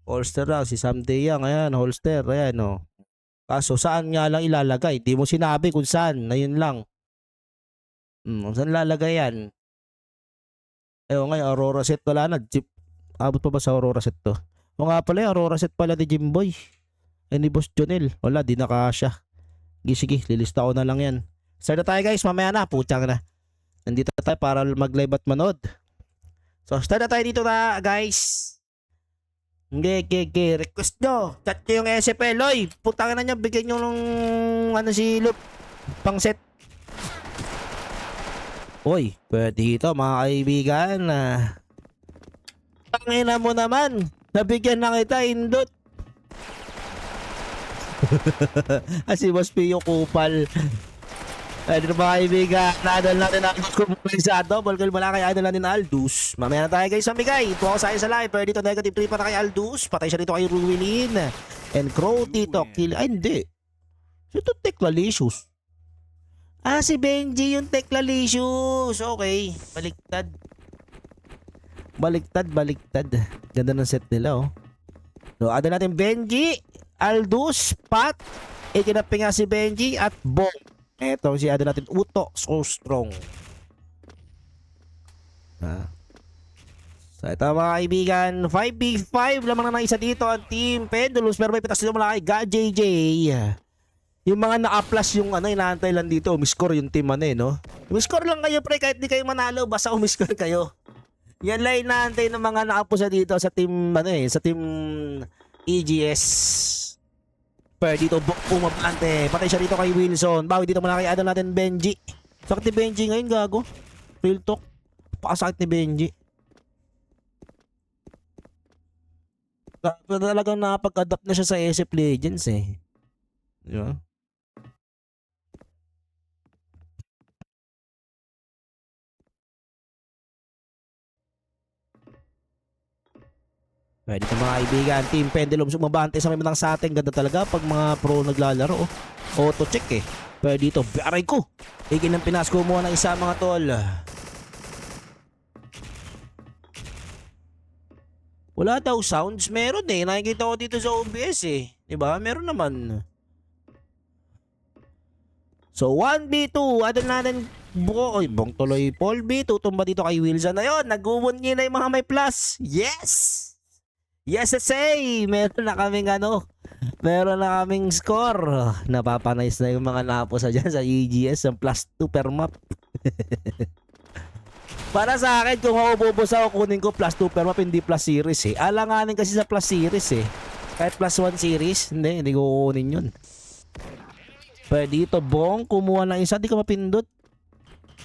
Holster raw, si Someday Young, ayan, holster, ayan, oh. Kaso, saan nga lang ilalagay? Di mo sinabi kung saan, ayun lang. Saan lalagay yan? Ewan nga, Aurora set, wala na. Abot pa ba sa Aurora set to? O nga pala, Aurora set pala ni Jimboy. Ni Boss Jonel. Wala, di nakasya. Sige, lilista ko na lang yan. Start na tayo guys, mamaya na, putyang na. Nandito tayo para mag-live at manood. So, start na tayo dito na, guys. Request nyo. Chat nyo yung SFL. Oy, putangin na nyo. Bigyan nyo nung si Loop. Pang set. Oy, pwede ito mga kaibigan. Tangina mo naman. Nabigyan na kita, Indot. Si Boss Pio Kupal. Ayun mga kaibigan, na-idol natin Aldous Kumplisado. Balgal mula kay idol natin Aldous. Mamaya na tayo guys sa bigay. Ito ako sa live. Pero dito negative 3 pa na kay Aldous. Patay siya dito kay Ruwilin. And Crow Tito Kill. Ay hindi. Ito Teclalicious. Si Benji yung Teclalicious. Okay. Baliktad. Ganda ng set nila oh. So ada natin Benji, Aldous, Pat. Ikinapin nga si Benji at Bong. Eto si ada natin Uto, so strong. So ito mga kaibigan, 5v5 lamang na isa dito ang team Pendulums. Pero may pitas dito mula kay GJJ. Yung mga naka-plus yung inaantay lang dito, umiscore yung team no? Umiscore lang kayo pre, kahit di kayo manalo, basta umiscore kayo. Yan lang inaantay ng mga nakapusa dito sa team sa team EGS. Per dito pumabante. Patay siya dito kay Wilson. Bawi dito muna kay ano natin Benji. Sakit ni Benji ngayon gago. Real talk. Pakasakit ni Benji. Talagang napag-adapt na siya sa SF Legends eh. Di ba? Pwede ito mga kaibigan, Team Pendulums umabante sa may manang sa atin. Ganda talaga pag mga pro naglalaro. Auto check eh. Pwede dito, aray ko. Higin ng pinasko mo ng isa mga tol. Wala daw sounds. Meron eh. Nakikita ko dito sa OBS eh. Diba? Meron naman. So 1v2. Adon natin bong tuloy Paul B. Tutumba dito kay Wilson. Ayun, nag-uwon na yung mga may plus. Yes! Yes, say! Meron na kaming meron na kaming score. Napapanayos na yung mga napusa dyan sa EGS. Ang plus 2 per map. Para sa akin, kung maububos ako, kunin ko plus 2 per map, hindi plus series eh. Alanganin kasi sa plus series eh. Kahit plus 1 series, hindi ko kukunin yun. Pwede dito, Bong, kumuha ng isa, di ko mapindot.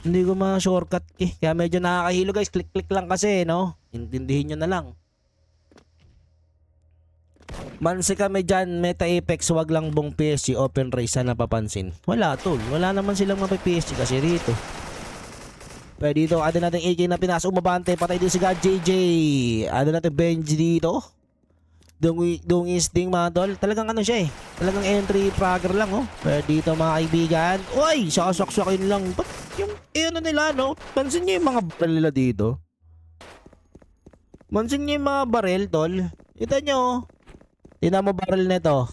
Hindi ko ma-shortcut eh. Kaya medyo nakakahilo guys, click-click lang kasi, no? Intindihin nyo na lang. Mansi kami dyan, Meta Apex, wag lang Bong PSG, open race na napapansin. Wala tol, wala naman silang mga PSG kasi rito. Pwede dito, ada natin AK na pinas, umabante, patay din si God JJ. Ada natin Benji dito. Dung Isting mga tol, talagang siya eh. Talagang entry fragger lang oh. Pwede dito mga kaibigan. Uy, saksak-sakin lang. Ba't yung nila no? Pansin niyo yung mga baril nila dito. Pansin niyo yung mga baril tol. Kita nyo. Tingnan mo barrel nito.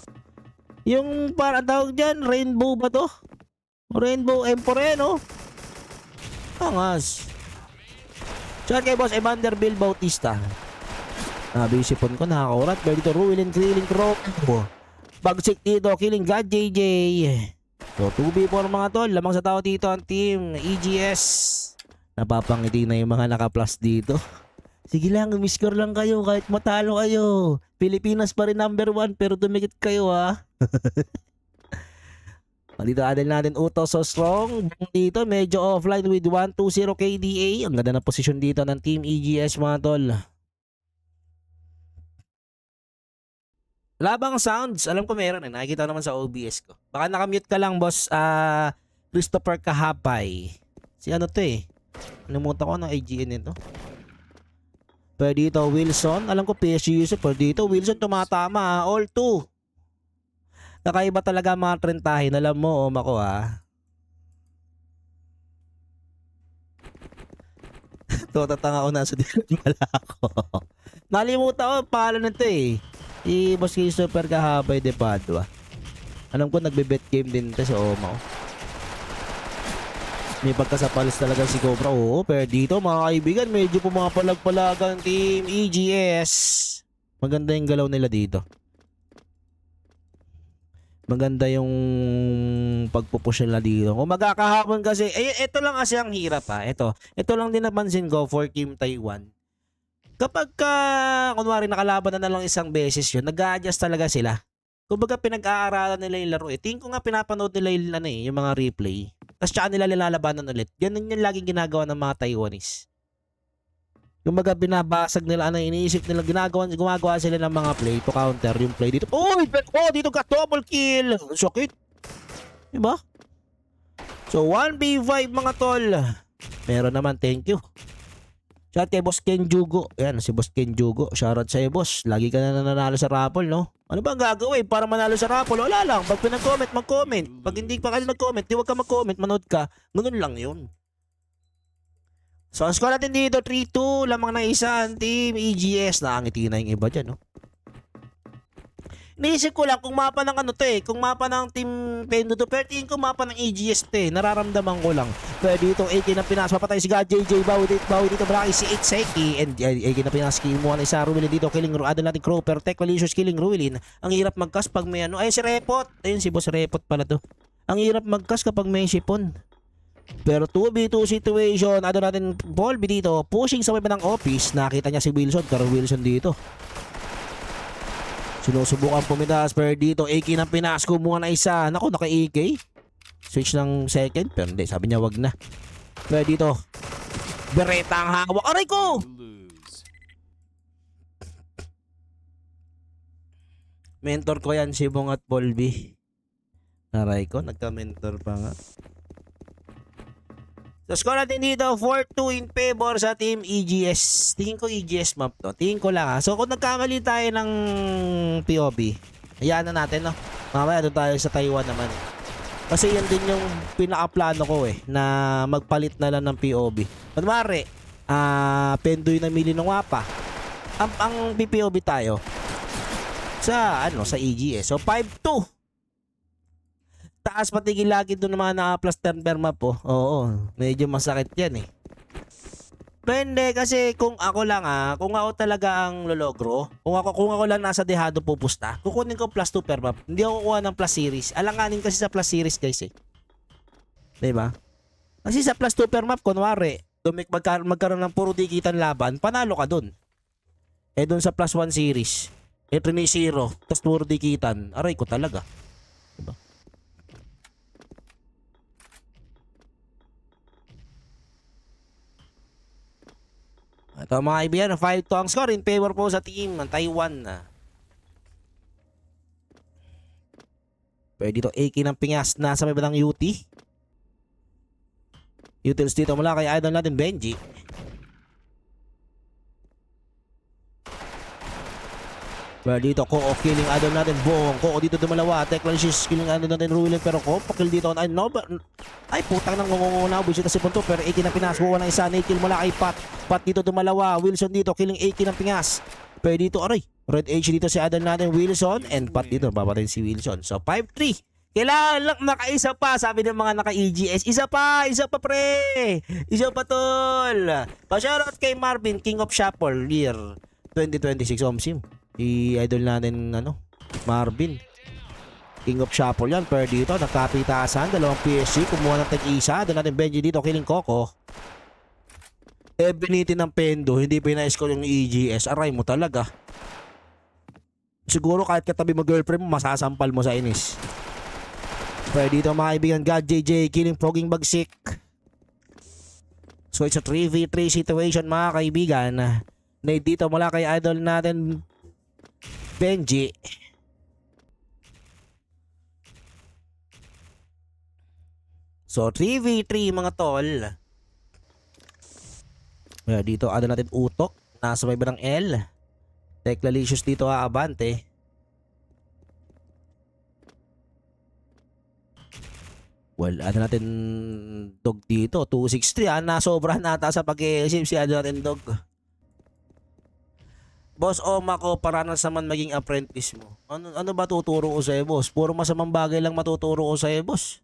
Yung para tawag dyan, rainbow ba to? Rainbow M4 no? Angas. Shout kay Boss Evander Bill Bautista. Bisipon ko nakakaurat. Pwede dito Ruilin Killing Crow. Bagsik dito, Killing God JJ. So 2v4 mga tol. Lamang sa tao dito ang team EGS. Napapangiti na yung mga naka-plus dito. Sige lang, umiscore lang kayo kahit matalo kayo. Pilipinas pa rin number 1 pero tumikit kayo ha. Dito adil natin Uto so strong. Dito medyo offline with 120 KDA. Ang ganda na posisyon dito ng team EGS mga tol. Labang sounds, alam ko meron eh. Nakikita naman sa OBS ko. Baka nakamute ka lang boss Christopher Kahapay. Si ano to eh. Namuta ko ng IGN nito. Pwede dito Wilson. Alam ko PSG user. Pwede dito Wilson tumatama. All 2. Kakaiba talaga mga trentahin. Alam mo ako Tatatanga ko na sa dito. Wala ako. Nalimutan ko, pangalan nito eh. Boss Christopher Kahabay de Padua. Alam ko nagbe-bet game din ito sa Oma. May pagkasapalis talaga si Cobra. Oo, pero dito mga kaibigan, medyo pumapalag-palag ang team EGS. Maganda yung galaw nila dito. Maganda yung pagpupush nila dito. Kung magkakahapon kasi, ito lang kasi ang hirap ha. Ito lang din napansin ko for Team Taiwan. Kapag kunwari nakalaban na lang isang beses yun, nag-a-adjust talaga sila. Kumbaga pinag-aaralan nila yung laro. Tingin ko nga pinapanood nila yung mga replay. Tapos tsaka nila nilalabanan ulit. Ganun yung laging ginagawa ng mga Taiwanese. Kumbaga binabasag nila, iniisip nila, gumagawa sila ng mga play to counter yung play dito. Uy! Dito ka double kill! Sakit! Diba? So 1v5 mga tol. Meron naman, thank you. Shout kay Boss Ken Jugo. Ayan, si Boss Ken Jugo. Shoutout sa'yo, boss. Lagi ka na nanalo sa raffle, no? Ano ba ang gagawin para manalo sa raffle? Wala lang. Pag pinag-comment, mag-comment. Pag hindi pa kayo nag-comment, di wag ka mag-comment, manood ka. Ganun lang yun. So, ang score natin dito, 3-2. Lamang na isa ang team EGS. Nakangiti na yung iba dyan, no? Naisip ko lang kung mapa ng kung mapa ng Team Pendo to, pero tingin ko mapa ng EGS nararamdaman ko lang. Pero dito, AK na Pinas, papatay si God JJ, bawi dito, malaki si 8 Seki, and AK na Pinas, kimuha na isa, Ruilin dito, killing, adal natin Cropper, Tech Malicious, killing Ruilin. Ang hirap magkas pag may ay si Repot, ayun si Boss Repot pala to. Ang hirap magkas kapag may sipon. Pero 2v2 situation, natin Paul B dito, pushing sa may ng office, nakita niya si Wilson, Carl Wilson dito. Sinusubukan pumitas, pero dito AK ng Pinas, kumuha na isa. Naku, naka-AK. Switch ng second, pero hindi, sabi niya wag na. Pero dito, Beretta ang hawak. Aray ko! Mentor ko yan, si Bong at Polby. Aray ko, nagka-mentor pa nga. So score natin dito, 4-2 in favor sa team EGS. Tingin ko EGS map to. Tingin ko lang ha. So kung nagkamali tayo ng POV, hayaan na natin, no? Mamaya doon tayo sa Taiwan naman. Kasi yan din yung pinaka-plano ko na magpalit na lang ng POV. Kunwari, Pendoy na mili ng wapa. Ang PPOV tayo sa EGS. So 5-2. Taas patigil lagi doon ng mga naka-plus turn per map po. Oo, medyo masakit yan eh. Pwede kasi kung ako lang kung ako talaga ang lologro, kung ako lang nasa dehado pupusta, kukunin ko plus 2 per map. Hindi ako kukuha ng plus series. Alanganin kasi sa plus series guys eh. Diba? Kasi sa plus 2 per map, kunwari, magkaroon ng puro dikitan laban, panalo ka dun. Eh dun sa plus 1 series, 3-0, tapos puro dikitan, aray ko talaga. Diba? Ito mga kaibigan, 5-2 ang score in favor po sa team ng Taiwan. Pero dito AK ng Pingas, nasa may batang UT. Utils dito mula kay idol natin Benji. Pero dito Ko killing idol natin Bong. Ko dito dumalawa, Technologies killing idol natin Ruilin, pero Ko pakil dito ay putang nang ngunguna bisita si Punto, pero AK ng Pinas buwan ng isa, kill mula kay Pat dito dumalawa, Wilson dito killing AK ng Pingas. Pero dito aray, Red H dito si idol natin Wilson, and Pat dito babatayin si Wilson. So 5-3. Kailangan lang nakaisa pa, sabi ng mga naka-EGS. Isa pa pre. Isa pa tol. Pa-shoutout kay Marvin, King of Shuffle year 2026 Omsim. I-idol natin Marvin. King of Shuffle yan. Pero dito nagkapitasan, dalawang PSG, kumuha ng tag-isa. Doon natin Benji dito, killing Coco. Binitin ng Pendo, hindi pina-score yung EGS. Aray mo talaga. Siguro kahit katabi mo girlfriend mo, masasampal mo sa inis. Pero dito mga kaibigan, God JJ, killing Poging Bagsik. So it's a 3v3 situation mga kaibigan. Dito mula kay idol natin Benji. So 3v3 mga tol. Dito idol natin Utok, nasa may ng L. Techlalicious dito Abante. Well, natin Dog dito 263 nasobrahan nata sa pag-iisip si natin Dog. Boss Oma ko, paranas naman maging apprentice mo. Ano ba tuturo ko sa'yo, boss? Puro masamang bagay lang matuturo ko sa'yo, boss.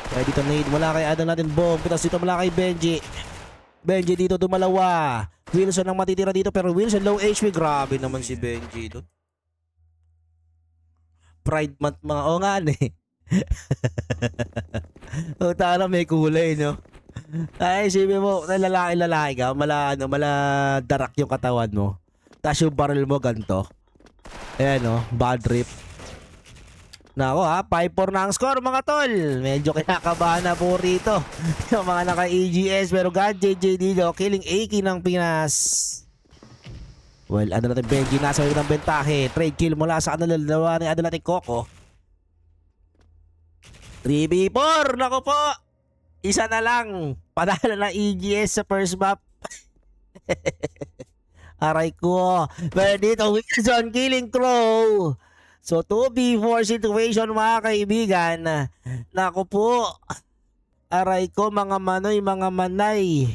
Kaya dito nade, wala kay Adam natin bomb. Pitas dito wala kay Benji. Benji dito dumalawa. Wilson ang matitira dito pero Wilson low HP. Grabe naman si Benji doon. Pride month mga, o nga eh. O tara may kulay no. Ay, sabi mo, lalaki ka, mala darak yung katawan mo. Tapos yung barrel mo ganito. Ayan no, bad trip. Nako ha, 5-4 na ang score mga tol. Medyo kinakabahan na po rito. Yung mga naka-EGS pero God JJ dito, killing AK ng Pinas. Well, ano natin Benji, nasa may ng bentahe. Trade kill mula sa kanila ni ano natin Coco. 3v4, nako po. Isa na lang. Panalo na EGS sa first map. Aray ko. Pero dito, Wilson killing Crow. So 2v4 situation mga kaibigan. Naku po. Aray ko mga manoy, mga manay.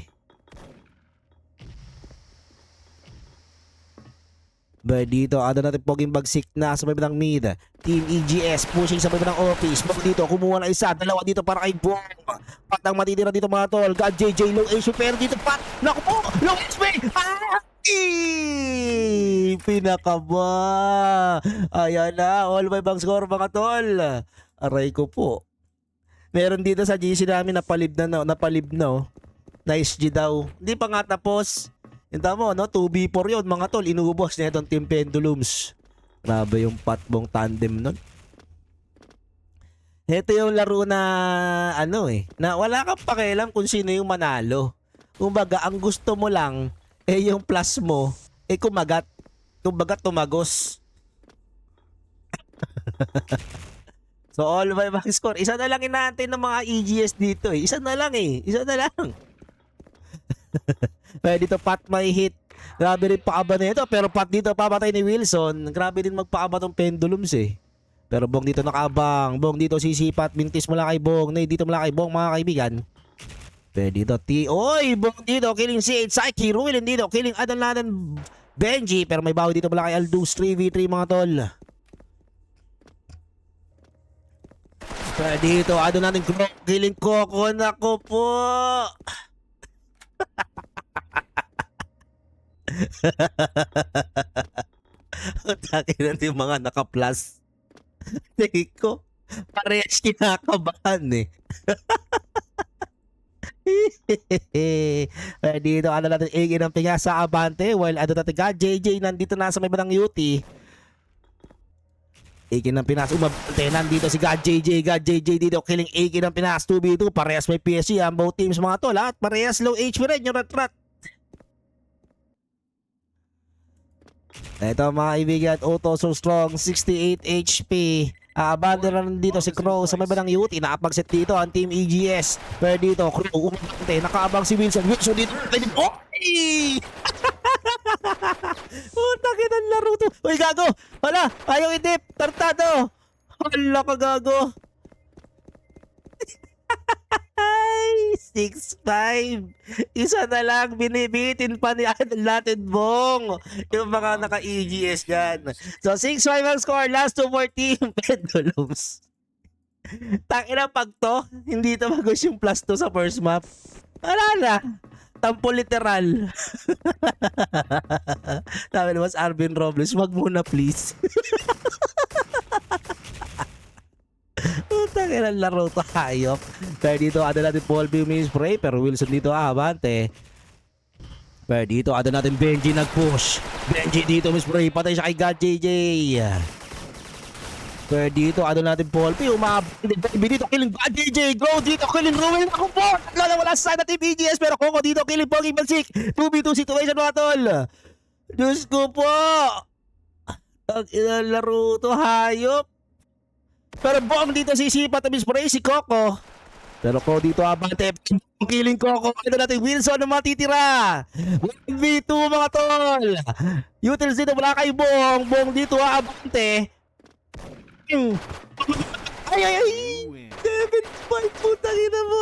But dito, ano natin poging bagsik na sa may ng mid. Team EGS pushing sa may ng office. Bag dito, kumuha na isa. Dalawa dito para kay Bong. Pat ang matitira dito mga tol. God JJ low HP pero dito pat. Naku po, low HP. Pinakaba. Ayan na, all by bang score mga tol. Aray ko po. Meron dito sa GC namin napalib na no. Nice G daw. Hindi pa nga tapos. Hinta mo, no? 2v4 yun, mga tol. Inuubos na itong Team Pendulums. Grabe yung patbong tandem nun. Ito yung laro na, na wala kang pakialam kung sino yung manalo. Kumbaga, ang gusto mo lang, yung plus mo, kumagat. Kumbaga, tumagos. So, all by back score. Isa na lang inaantay ng mga EGS dito eh. Isa na lang. Pwede dito Pat may hit. Grabe rin paaba na ito. Pero Pat dito pamatay ni Wilson. Grabe din magpaaba tong Pendulums eh. Pero Bong dito nakabang. Bong dito sisipat. Mintis mula kay Bong. Dito mula kay Bong mga kaibigan. Pwede dito Oy! Bong dito killing si Psyche. Ruilin dito killing Adon natin Benji. Pero may bawi dito mula kay Aldous. 3v3 mga tol. Pwede dito Adon natin killing Coco. Nako po. Taki na yung mga naka-plus. Tingin ko, parehas kinakabahan eh. Dito, ano natin, Iggy ng pinga sa Abante. While ano natin, God JJ nandito na sa may bandang UT. Iggy ng Pinas, umabante, nandito si God JJ dito, killing Iggy ng Pinas, 2v2, parehas may PSG, ang both teams mga tol, at parehas low HP rin yung rat-rat. Ito mga kaibigan, Auto so strong, 68 HP. Abante na dito si Crow sa may bandang UT. Nakapag-set dito ang Team EGS. Pero dito, Crow umabante. Nakaabang si Wilson. Wilson dito. Oy! Putang ina ng laro to. Uy, gago. Hala, ayaw idip. Tartado. Hala ka, gago. 6-5. Isa na lang, binibitin pa ni natin Bong. Yung mga naka-EGS dyan. So, 6-5 ang score. Last 2 for Team Pendulums. Tangina pag to, hindi ito magos yung plus 2 sa first map. Wala na. Tampo literal. Sabi naman sa Arvin Robles, wag muna please. Tangina laro to hayop. Pero dito ada natin Paul B. spray pero Wilson dito abante. Pero dito ada natin Benji nag-push. Benji dito spray patay siya kay God JJ. Pero dito ada natin Paul B. Benji dito killing God JJ. Go dito killing Ruel ako po. Wala sa natin BGS pero Coco dito killing Pogi Balsik. 2v2 situation mga tol. Diyos ko po. Tangina laro to hayop. Pero Bong dito sisipat ang spray si Coco. Pero ko dito abante. Killing Coco. Ito natin Wilson na matitira. 1v2 mga tol. Utils dito wala kay Bong. Bong dito abante. Ay. 7-5 putang ina mo.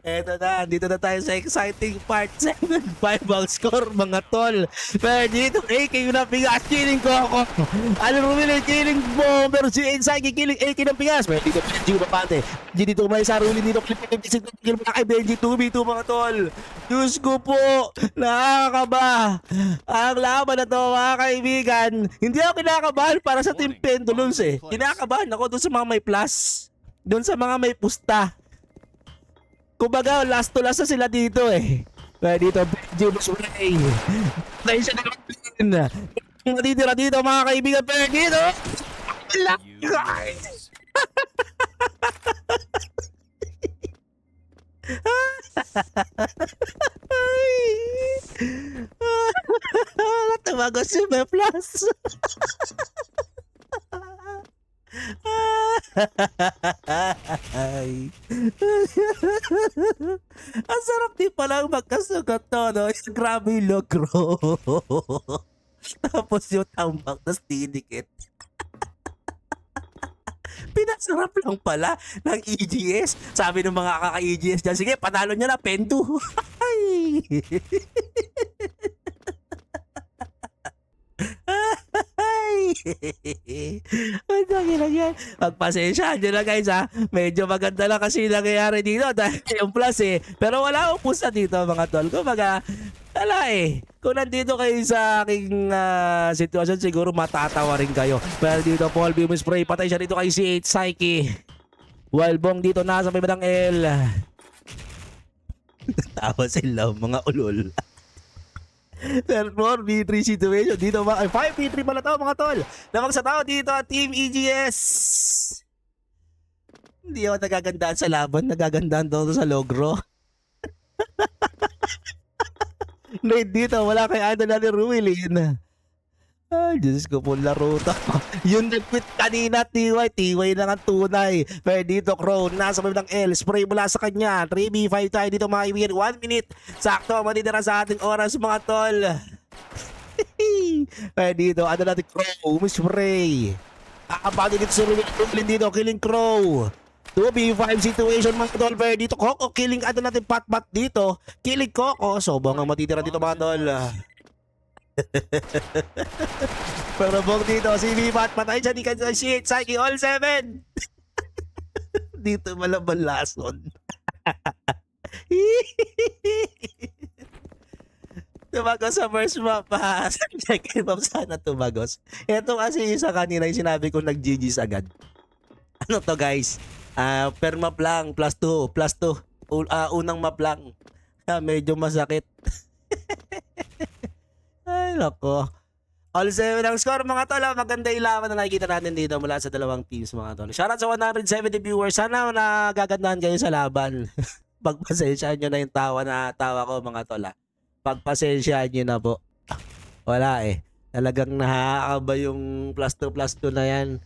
Eto na. Dito na tayo sa exciting part 7-5 ang score mga tol. Pero dito, AK yung napigas, killing ko ako. Ano Rumili, killing bomb. Pero si Inside, killing AK ng pigas. Pero dito, Benji umapate. Benji dito umay sa Rumili dito. Kill mo na kay Benji, 2v2 mga tol. Diyos ko po, nakakaba. Ang laban na to mga kaibigan. Hindi ako kinakabahan para sa Team Pendulums eh. Kinakabahan ako doon sa mga may plus. Doon sa mga may pusta. Kumbaga, last to last na sila dito eh. Kaya dito, Benji Busway. Dahil siya naman. Matitira dito mga kaibigan. Pero dito, guys. Natawagos si May Plus. Ang sarap din palang magkasugat to, no? Grabe yung logro. Tapos yung tambak na dinikit. Pinasarap lang pala ng EGS. Sabi ng mga kaka-EGS dyan, sige, panalo nyo na, Pentu. Ay. Ang dami lang yan. Pagpasensya nyo na guys ha. Medyo maganda lang kasi nangyayari dito dahil yung plus eh. Pero wala akong pusa dito mga tol. Kumbaga, wala eh. Kung nandito kayo sa aking sitwasyon siguro matatawa rin kayo. Pero dito Paul Beam Spray. Patay siya dito kay C8 Psyche. While Bong dito nasa may badang L. Tawa sila mga ulol. 4v3 situation dito ba? Ay, 5v3 pala tao mga tol. Lamang sa tao dito Team EGS. Hindi ako nagagandaan sa laban. Nagagandaan daw sa logro. Raid dito. Wala kay Idol na ni Ruilin. Ay, Diyos ko po laro to. Yung nag-quit kanina, TY lang ang tunay. Pero dito, Crow, nasa may ng L. Spray mula sa kanya. 3v5 tayo dito mga kaibigan. 1 minute. Sakto, matitira sa ating oras mga tol. Pero dito, ano natin, Crow, spray. Kakapagin dito sa Ruilin dito, killing Crow. 2v5 situation mga tol. Pero dito, Coco, killing ano natin, pat-pat dito. Killing Coco. So, bang ang matitira dito mga tol. Pero bong dito, si Vivat, patay siya di ka sa shit, Psyche, all 7. Dito malaban lason. Tumagos sa first map ha. Second map sana tumagos. Ito kasi yung sa kanina yung sinabi ko nag-GG's agad. Ano to guys? Per map lang, plus 2. Unang map lang. Medyo masakit. Ay, loko. All 7 ang score mga tol. Maganda yung laban na nakikita natin dito mula sa dalawang teams mga tol. Shoutout sa 170 viewers. Sana nagagandahan kayo sa laban. Pagpasensyahan nyo na yung tawa ko mga tol. Pagpasensyahan nyo na po. Wala eh. Talagang nakakaba yung plus 2 na yan.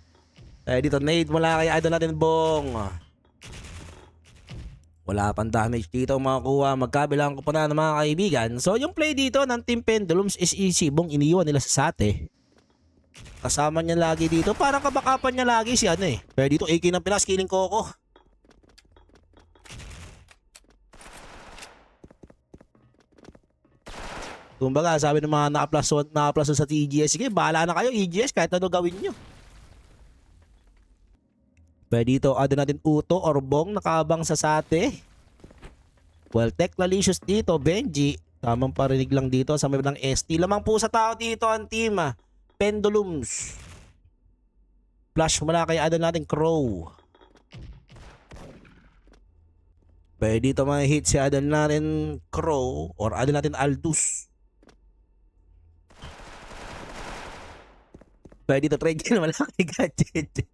Dito Nate mula kay idol natin Bong. Wala pang damage dito makukuha. Magkabilang ko pa na ng mga kaibigan. So yung play dito ng Team Pendulums is easy. Bong iniwan nila sa sate. Kasama niya lagi dito. Parang kabakapan niya lagi si ano eh. Pero dito AK ng Pinas, killing Coco. Kumbaga sabi ng mga naka-plus sa EGS. Sige, bahala na kayo EGS kahit ano gawin nyo. Pero dito, ano natin Uto or Bong nakabang sa sate. Well, Techlalicious dito, Benji. Tamang parinig lang dito sa may ng ST. Lamang po sa tao dito ang team Pendulums. Flash mula kay ano natin Crow. Pero dito mga hit si ano natin Crow or ano natin Aldous. Pero dito trade na wala kay Gadget.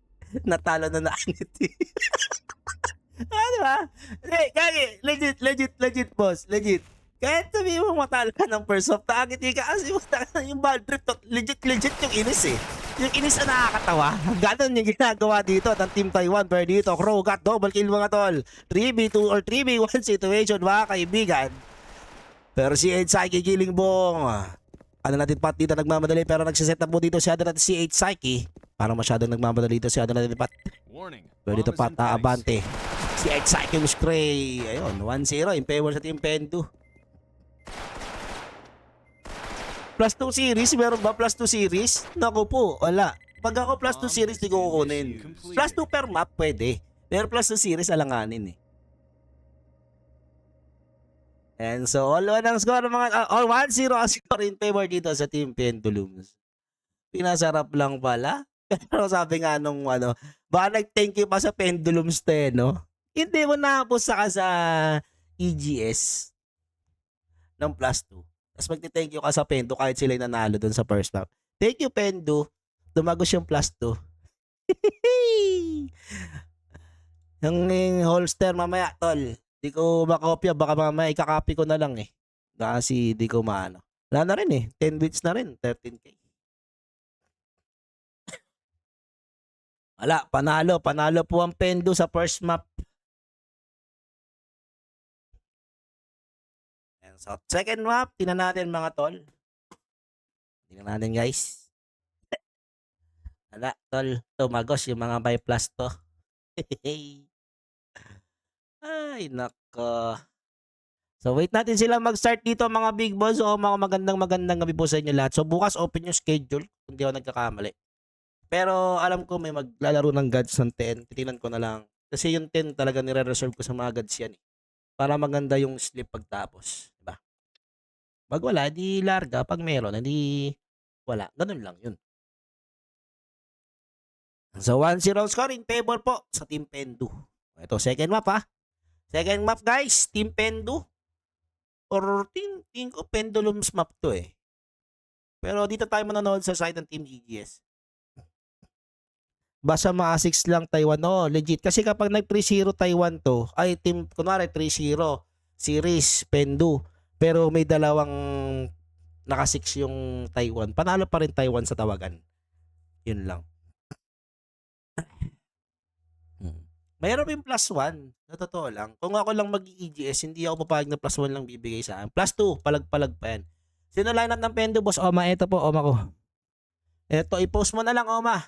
Natalo na naanit eh. Ano ba? Legit boss. Legit. Kahit sabi mo matalo ka ng first off, takit ka kasi yung bad trip to, legit yung inis eh. Yung inis na nakakatawa. Ganon yung ginagawa dito ng Team Taiwan. Pero dito, Crow got double kill mga tol. 3v2 or 3v1 situation mga kaibigan. Pero si Ed Psyche killing Bong. Ano natin Pat dito nagmamadali pero nagsiset up po dito si Ada natin si Psyche. Parang masyadong nagmamadali dito si Ada natin Pat. Pero dito Pat, Abante. Si Ed Cycles Cray. Ayun, 1-0 in favor sa Team Pendu. Plus 2 series, meron ba plus 2 series? Naku po, wala. Pag ako plus 2 series, di ko kukunin. Plus 2 per map, pwede. Pero plus 2 series, alanganin eh. And so, all 1 ang score mga, all 1-0 ang score in favor dito sa Team Pendulums. Pinasarap lang pala. Pero sabi nga nung baka nag-thank you pa sa Pendulums no? Hindi mo napusa ka sa EGS ng plus 2. Tapos magti-thank you ka sa Pendo kahit sila nanalo dun sa first map. Thank you, Pendo. Dumagos yung plus 2. Yung holster mamaya, tol. Di ko makopya. Baka mamaya ikakopy ko na lang eh. Kasi di ko maano. Wala na rin eh. 10 bits na rin. 13k. Wala. Panalo. Panalo po ang Pendo sa first map. So, second map, tingnan natin mga tol. Tingnan natin guys. Wala, tol. Tumagos yung mga by plus to. Ay, nako. So, wait natin sila mag-start dito mga big boss. O mga magandang gabi po sa inyo lahat. So, bukas open yung schedule. Kung di ako nagkakamali. Pero, alam ko may maglalaro ng gods ng 10. Titingnan ko na lang. Kasi yung 10 talaga nire-reserve ko sa mga gods yan eh. Para maganda yung sleep pagtapos. Diba? Pag wala, di larga. Pag meron, di wala. Ganun lang yun. So, 1-0 score in favor po sa Team Pendu. Ito, second map ha. Second map guys, Team Pendu. Or team ko Pendulums map to eh. Pero dito tayo manonood sa side ng Team EGS. Basta ma-6 lang Taiwan. No, legit. Kasi kapag nag-3-0 Taiwan to, ay team, kunwari 3-0 series, Pendu. Pero may dalawang naka-6 yung Taiwan. Panalo pa rin Taiwan sa tawagan. Yun lang. Mayroon yung plus 1. Na totoo lang. Kung ako lang mag-EGS, hindi ako papayag na plus 1 lang bibigay sa akin. Plus 2, palag-palag pa yan. Sino lineup ng Pendu, boss? Oma, ito po, Oma ko. Ito, i-post mo na lang, Oma.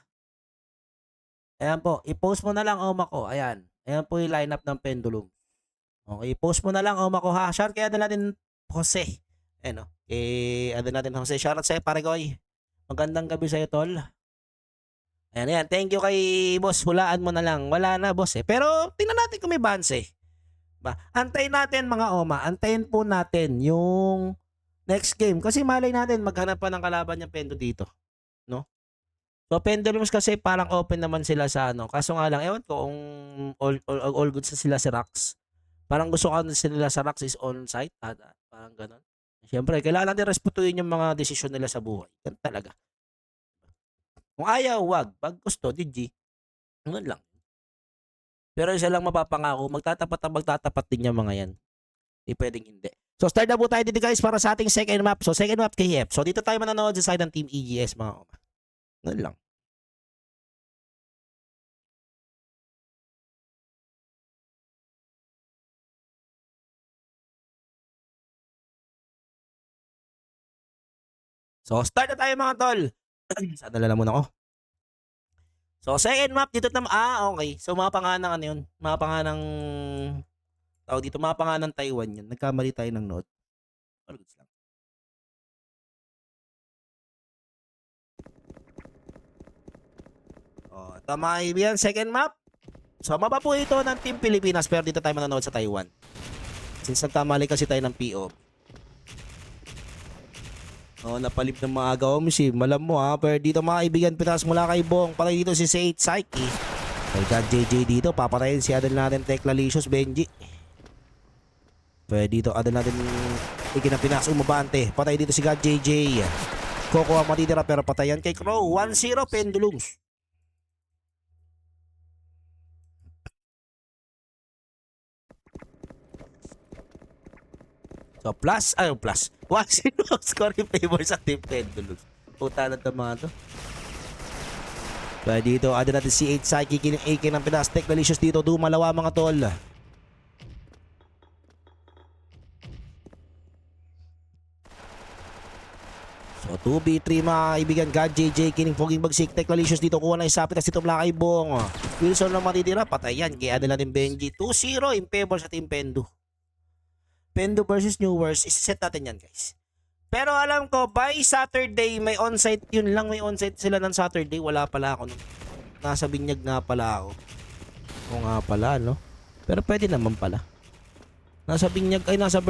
Ayan po, i-post mo na lang, Oma ko. Ayan. Ayan po yung lineup ng Pendulum. Okay, i-post mo na lang, Oma ko ha. Shout kaya na natin Jose. Ayan o. Ano natin Jose. Shoutout sa'yo, Paregoy. Magandang gabi sa'yo, tol. Ayan, ayan. Thank you kay boss. Hulaan mo na lang. Wala na, boss eh. Pero, tingnan natin kung may bans eh. Antayin natin, mga Oma. Antayin po natin yung next game. Kasi malay natin, maghanap pa ng kalaban yung Pendo dito. No? So, Pendulums kasi parang open naman sila sa Kaso nga lang, ewan ko kung all good sa sila si Rax. Parang gusto ka sila sa Rax is on-site. Parang ganun. Siyempre, kailangan natin respetuhin yung mga desisyon nila sa buhay. Ganun talaga. Kung ayaw, wag. Pag gusto, DG. Ganun lang. Pero isa lang mapapangako, magtatapat din yung mga yan. Hindi pwedeng hindi. So, start na po tayo dito guys para sa ating second map. So, second map KF. So, dito tayo manonood sa side ng Team EGS, mga Oma. Ganun lang. So, start na tayo mga tol. Saan na lang muna ako. So, second map dito na okay. So, mga panganang yun? Mga panganang dito, mga panganang Taiwan yun. Nagkamali tayo ng note. All goods lang. Oh, tama yan, second map. So, mapa po ito ng Team Pilipinas pero dito tayo manonood sa Taiwan. Since nagkamali kasi tayo ng PO. Oh, napalip ng mga agaw si malam mo ha. Pero dito mga kaibigan, pitas mula kay Bong. Patay dito si Sate Psyche. Kay God JJ dito, papatayin si Adel natin Teklalicious Benji. Pero dito Adel natin ikinapinas umabante. Patay dito si God JJ. Coco ang matitira pero patayan kay Crow. 1-0 Pendulums. So, plus. 1-0 score in favor sa Team Pendulums. Puta na ito mga to. Kaya dito, ada natin si 8 Psyche, kining AK ng Pinas. Teklalicious dito, dumalawa mga tol. So, 2v3 mga kaibigan. God JJ, Kining Poging Bagsik, Technalicious dito kuha ng isapit at ito Black Eye Bong. Wilson lang matitira, patay yan. Kaya adala natin Benji. 2-0 in favor sa Team Pendo. Pendo versus Newers, isiset natin yan guys. Pero alam ko, by Saturday, may onsite, yun lang, may onsite sila ng Saturday. Wala pala ako. Nasa Binyag nga pala ako. O nga pala, no? Pero pwede naman pala. Nasa Binyag, ay nasa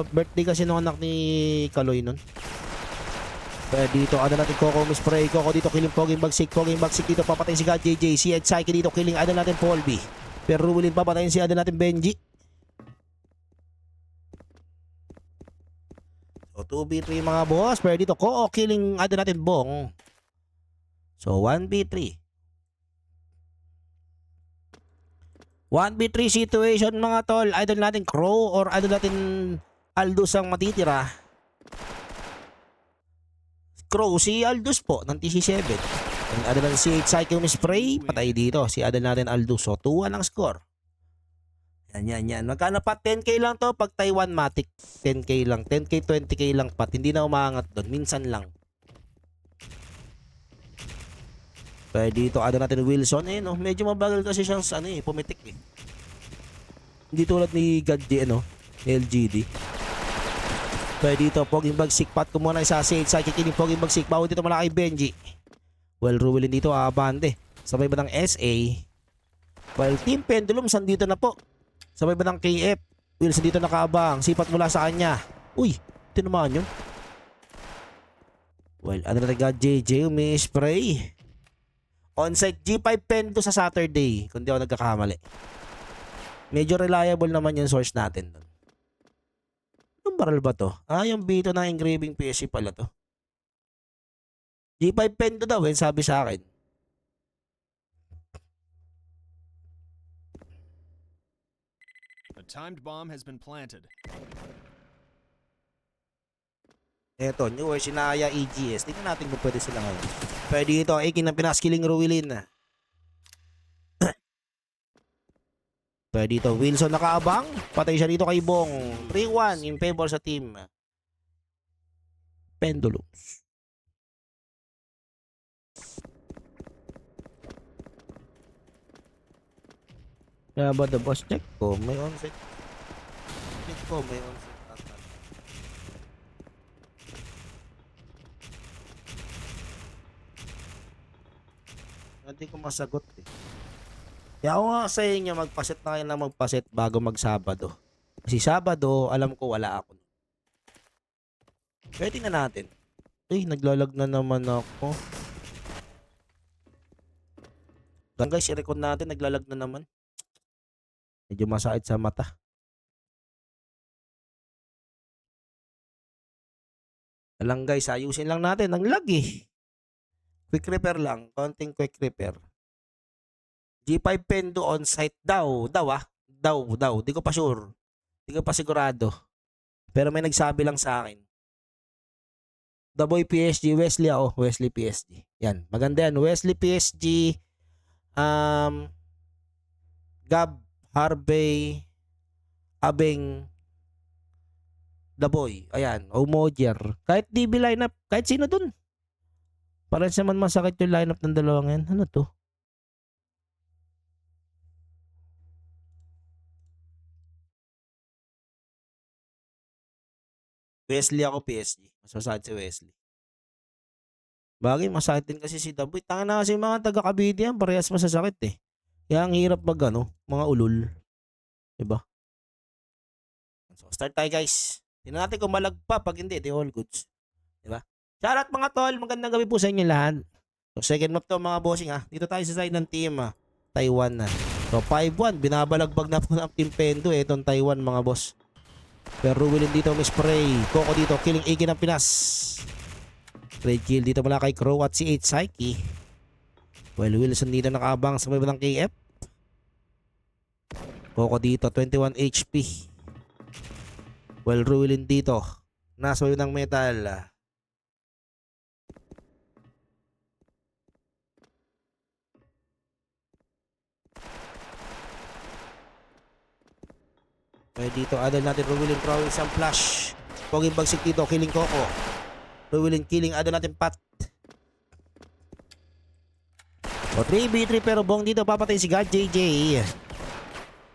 birthday kasi nung anak ni Kaloy nun. Kaya dito, ada natin Coco Mispray. Coco dito, killing Poging Bagsik. Poging Bagsik dito, papatay si God JJ. Si Ed Psyche dito, killing ada natin Paul B. Pero Ruwilin papatayin si ada natin Benji. So 2v3 mga boss. Pero dito, Coco killing ada natin Bong. So 1v3. 1v3 situation mga tol. Idol natin Crow or idol natin Aldous ang matitira. Crow, si Aldous po ng TC7. Ang adal natin si Psycho Spray, patay dito. Si adal natin Aldous. So 2-1 ang score. Yan. Magkano pa? 10k lang to pag Taiwan Matic. 10k lang. 10k, 20k lang pat. Hindi na umangat doon. Minsan lang. Kaya dito adal natin Wilson. No? Medyo mabagal kasi siyang pumitik eh. Hindi tulad ni Gadji, LGD. Kaya dito, Poging Bagsik, pat ko muna isa si Psyche, Kining Poging Bagsik, bawal dito malaki Benji. Well, Ruwilin dito, abante. Sabay ba ng SA? Well, Team Pendulum, sandito na po. Sabay ba ng KF? Wilson dito nakaabang, sipat mula sa kanya. Uy, tinamaan yun. Well, ano na God JJ, may spray. Onsite G5 Pendo sa Saturday, kung di ako nagkakamali. Medyo reliable naman yung source natin doon. Yung barrel ba to? Yung bito ng engraving PSC pala to. G5 Pendo daw, sabi sa akin. A timed bomb has been planted. Eto, newer, sinaya EGS. Tingnan natin kung pwede sila ngayon. Pwede ito, Akin ng pinaskiling Ruwilin. Pwede dito, Wilson nakaabang. Patay siya dito kay Bong. 3-1 in favor sa team Pendulums. Kaya ba the boss check ko? May onsite. Check ko, may onsite. Hindi ko masagot eh. Kaya ako nga sa inyo, magpaset na kayo na magpaset bago mag-Sabado. Kasi Sabado, alam ko wala ako. Pwede na natin. Ay, naglalag na naman ako. Lang guys, i-record natin, naglalag na naman. Medyo masakit sa mata. Alang guys, ayusin lang natin. Ang lag eh. Quick repair lang. Konting quick repair. G5 Pendo on site daw. Daw. Di ko pa sure. Di ko pa sigurado. Pero may nagsabi lang sa akin. The Boy PSG, Wesley ako. Wesley PSG. Yan. Maganda yan. Wesley PSG. Gab, Harvey, Abeng, The Boy. Ayan. Omojer. Kahit DB lineup. Kahit sino dun. Parang naman masakit yung lineup ng dalawang yan. Ano to? Wesley ako PSG. Mas masakit si Wesley. Bagay, masakit din kasi si Daboy. Tanga na kasi mga taga-Cavite yan. Parehas masasakit eh. Kaya ang hirap mga ulol. Diba? So, start tayo guys. Tingnan natin kung malag pa. Pag hindi, di all goods. Diba? Shoutout mga tol. Magandang gabi po sa inyo lahat. So, second map to mga bossing ha. Dito tayo sa side ng team Taiwan na. So, 5-1. Binabalagbag na po ng Team Pendo itong Taiwan mga boss. Pero Ruwilin dito may spray. Coco dito, killing Akin ng Pinas. Red kill dito mula kay Crow at si 8 Psyche. Well, Wilson dito nakaabang sa may ng KF. Coco dito, 21 HP. Well, Ruwilin dito. Nasa may ng metal. Dito, adal natin Ruwilin throwing some flash. Poging Bagsik dito, killing Coco. Ruwilin killing. Ada natin Pat. O 3v3 pero bong dito papatay si God JJ.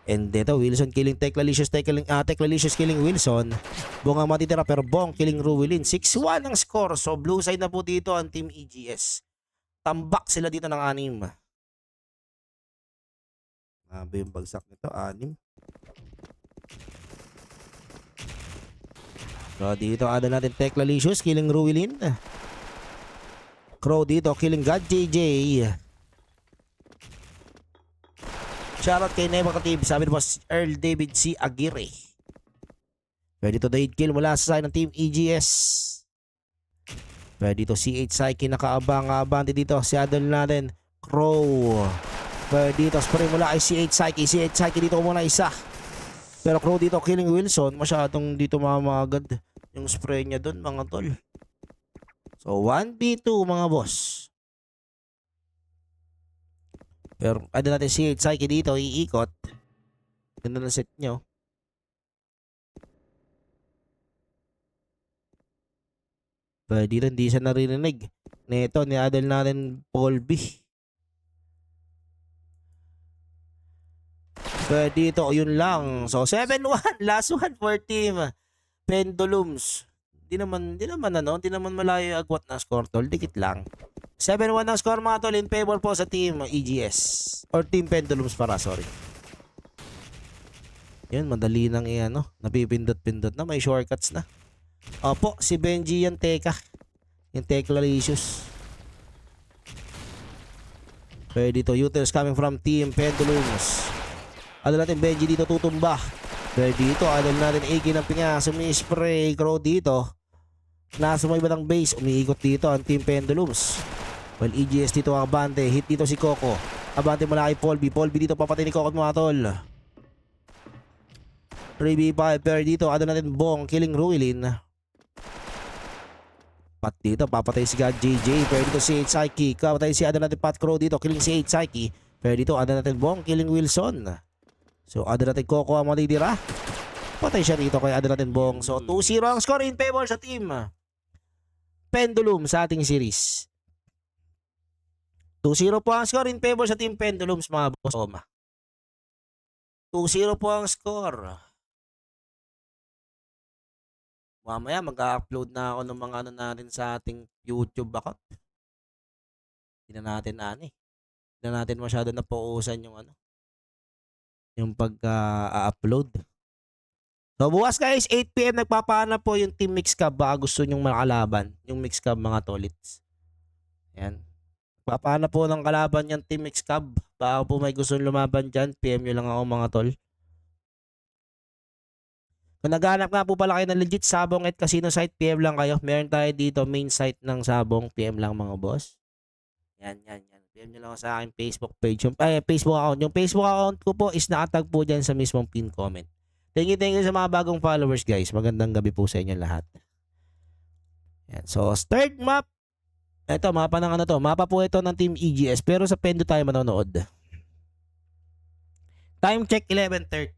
And dito Wilson killing Teclalicious Teclalicious killing Wilson. Bong ang matitira pero bong killing Ruwilin. 6-1 ang score. So blue side na po dito ang team EGS. Tambak sila dito ng 6. Grabe yung bagsak nito, 6. So dito ada natin Teclalicious killing Ruwilin. Crow dito killing God JJ. Shoutout kay Nemo Katib. Sabi ni Boss Earl David C. Aguirre. Pwede dito date kill mula sa side ng team EGS. Pwede dito CH Psyche nakaabang-abante dito. Si Adol natin Crow. Pwede dito spray mula kay CH Psyche. CH Psyche dito muna isa. Pero Crow dito killing Wilson. Masyadong dito mamagad yung spray niya doon mga tol. So 1v2 mga boss. Pero ada natin si Psyche dito, iikot. Ganda ng set nyo. Pero dito hindi siya naririnig. Neto, ni Adel natin Paul B. Pero dito, yun lang. So 7-1, last one for team Pendulums. Di naman malayo agwat na score tol, dikit lang. 7-1 ang score mga tol in favor po sa team EGS. Or team Pendulums para, sorry. Yan, madali nang napipindot-pindot na. May shortcuts na. Opo, si Benji yan, Teka. Yung Teclalicious. Pwede dito, Uters coming from team Pendulums. Ano natin, Benji dito tutumba. Pwede dito, ano natin, AK ng pinga. Sumispray, Crow dito. Nasa may batang base, umiikot dito ang team Pendulums. Well, EGS dito ang abante. Hit dito si Coco. Abante mula kay Paul B. Paul B dito papatay ni Coco at mga tol. 3v5 pero dito ano natin Bong killing Ruilin. Pat dito papatay si God JJ. Pero dito si H Psyche. Papatay si ano natin Pat Crow dito killing si H Psyche. Pero dito ano natin Bong killing Wilson. So ano natin Coco ang matitira. Patay siya dito kay ano natin Bong. So 2-0 ang score in favor sa team Pendulum sa ating series. 2-0 po ang score in favor sa team Pendulums mga boss. 2-0 po ang score. Mamaya mag-upload na ako ng mga ano natin sa ating YouTube account. Hindi na natin masyado na pauusan yung yung pagka-upload. So bukas guys, 8 PM nagpapahanap po yung team Mixcab. Baka gusto nyong makalaban yung Mixcab mga tolits. Yan. Papahanap po ng kalaban yung team Mixcab. Baka po may gusto lumaban dyan, PM nyo lang ako mga tol. Kung naghanap nga po pala kayo ng legit Sabong at Casino site, PM lang kayo. Meron tayo dito, main site ng Sabong, PM lang mga boss. Yan. PM nyo lang ako sa aking Facebook page. Facebook account. Yung Facebook account ko po is nakatag po dyan sa mismong pin comment. Thank you sa mga bagong followers guys. Magandang gabi po sa inyo lahat. Yan. So, third map. Ito, mapa ng Mapa po ito ng Team EGS. Pero sa Pendo tayo manonood. Time check 11:30.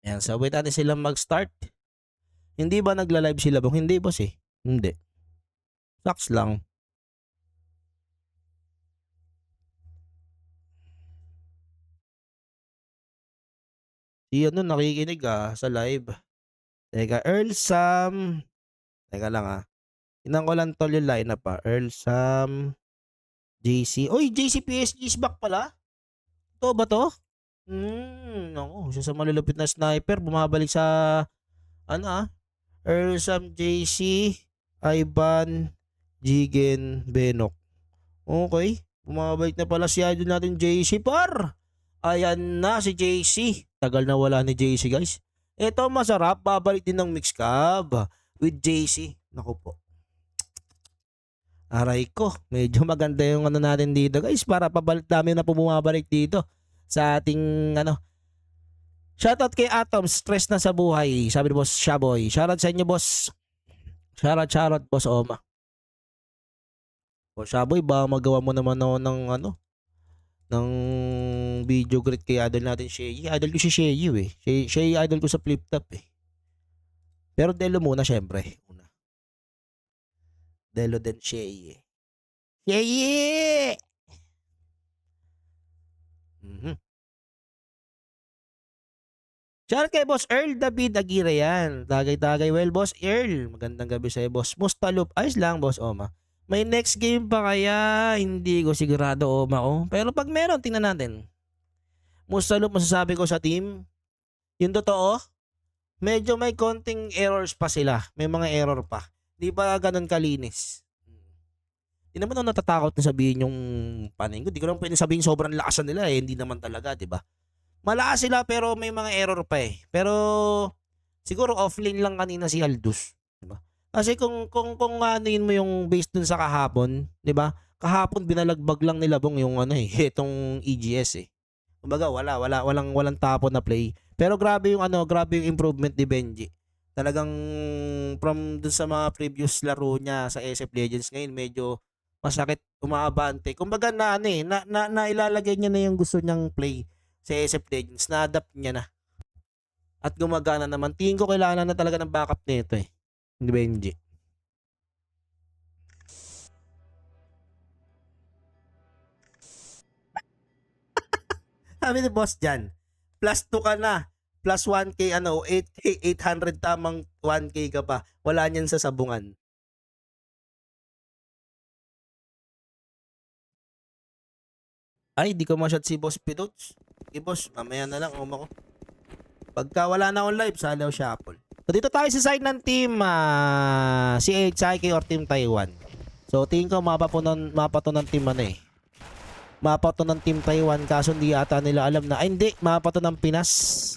Ayan, so wait natin silang mag-start. Hindi ba nagla-live sila bang? Hindi boss eh. Hindi. Sucks lang. Si nakikinig sa live. Teka, Earl Sam. Teka lang Tingnan ko lang tol yung lineup Earl Sam. JC. Oy, JC PSG is back pala. Ito ba to? Ako, siya sa malulupit na sniper. Bumabalik sa Earl Sam, JC, Ivan, Jigen, Benok. Okay. Bumabalik na pala si idol natin JC par. Ayan na si JC. Tagal na wala ni JC guys. Ito masarap. Babalik din ng Mixcab with JC. Naku po. Aray ko, medyo maganda yung ano natin dito guys para pabalik dami na po bumabalik dito sa ating ano. Shoutout kay Atom, stress na sa buhay. Sabi ni Boss Shaboy. Shoutout sa inyo boss. Shoutout Boss Oma. Boss Shaboy, ba magawa mo naman ako ng ano, ng video greet kay idol natin Shay. Idol ko si Shay eh. Shay idol ko sa flip top eh. Pero Delo muna syempre. Una. Delo din Shay eh. Shay! Mhm. Shoutout kay Boss Earl David Aguirre yan. Tagay-tagay. Well, Boss Earl. Magandang gabi sa'yo, Boss. Mustalop. Ayos lang, Boss Oma. May next game pa kaya? Hindi ko sigurado, Oma ko. Pero pag meron, tingnan natin. Mustalop, masasabi ko sa team. Yung totoo, medyo may konting errors pa sila. May mga error pa. Di pa ganun kalinis. Hindi naman ako natatakot na sabihin yung paning ko. Di ko lang pwede sabihin sobrang lakasan nila eh. Hindi naman talaga, di ba? Malakas sila pero may mga error pa eh. Pero siguro offlane lang kanina si Aldous, 'di ba? Kasi kung anuin mo yung based dun sa kahapon, 'di ba? Kahapon binalagbag lang nila bong yung ano eh, itong EGS eh. Kumbaga walang tapon na play. Pero grabe yung ano, grabe yung improvement ni Benji. Talagang from dun sa mga previous laro niya sa SF Legends ngayon medyo masakit umaabante. Kumbaga na ano eh, na ilalagay niya na yung gusto niyang play sa SF Legends, na-adapt niya na. At gumagana naman. Tingin ko kailangan na talaga ng backup nito eh. Hindi Benji. Sabi ni boss dyan, plus 2 ka na. Plus 1K ano, 8K, 800 tamang 1K ka pa. Wala niyan sa sabungan. Ay, di ko ma-shot si Boss Pidots. Okay, boss, mamaya na lang, ko. Pagka wala na akong live, salaw shuffle. So, dito tayo sa side ng team CHIK or Team Taiwan. So, tingin ko mapa to ng team ano eh. Mapa to ng Team Taiwan kaso hindi ata nila alam na, ay hindi, mapa to ng Pinas.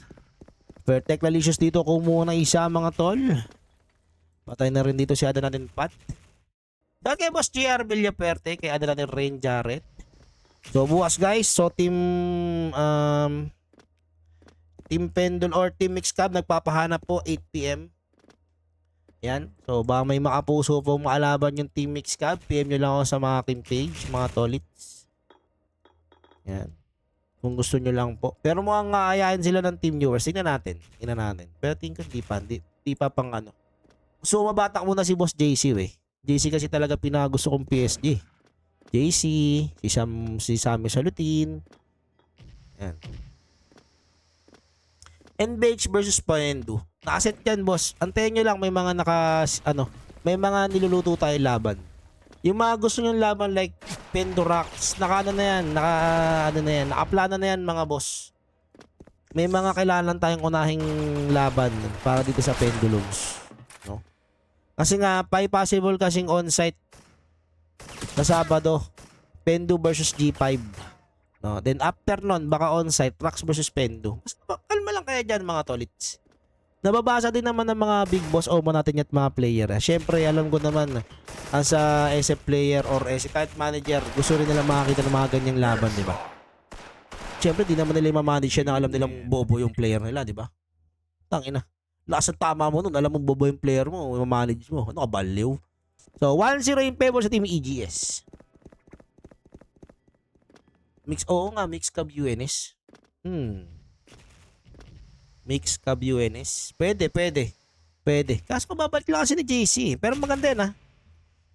Vertec Lalicious dito, kumuha ng isa mga tol. Patay na rin dito si ada natin Pat. Dahil kay Boss GR Villaperte, kay ada natin Rain Jarrett. So bukas guys, so team Pendle or Team Mixcab nagpapahanap po 8 PM. Yan. So baka may makapuso po maalaban yung Team Mixcab, PM nyo lang ako sa mga aking page, mga tolits. Yan. Kung gusto nyo lang po. Pero mukhang aayain sila ng team viewers. Tingnan natin. Pero tingin ko di pa pang ano. So mabatak muna si Boss JC eh. JC kasi talaga pinagusto kong PSG. JC, si Sammy Salutin. Yan. NBH versus Paendo. Nakaset yan, boss. Antayin nyo lang, may mga may mga niluluto tayo laban. Yung mga gusto nyo laban like Pendorax, naka nakaplana na yan mga boss. May mga kailangan tayong unahing laban para dito sa Pendulums. No? Kasi nga, possible kasing on-site sa Sabado, Pendo versus G5. No, then after nun, baka on-site, Trax versus Pendo. Mas kalma lang kaya dyan mga tolits. Nababasa din naman ng mga big boss o natin at mga player. Siyempre, alam ko naman, as a SF player or SF kahit manager, gusto rin nila makakita ng mga ganyang laban, di ba? Siyempre, di naman nila i-manage yan na alam nilang bobo yung player nila, di ba? Tangina. Lakas ang tama mo nun, alam mo bobo yung player mo, i-manage mo. Ano ka, baliw? So, 1-0 in favor sa team EGS. Mixcab UNS. Mixcab UNS. Pwede. Kaso mababalik lang kasi ni JC. Pero maganda yan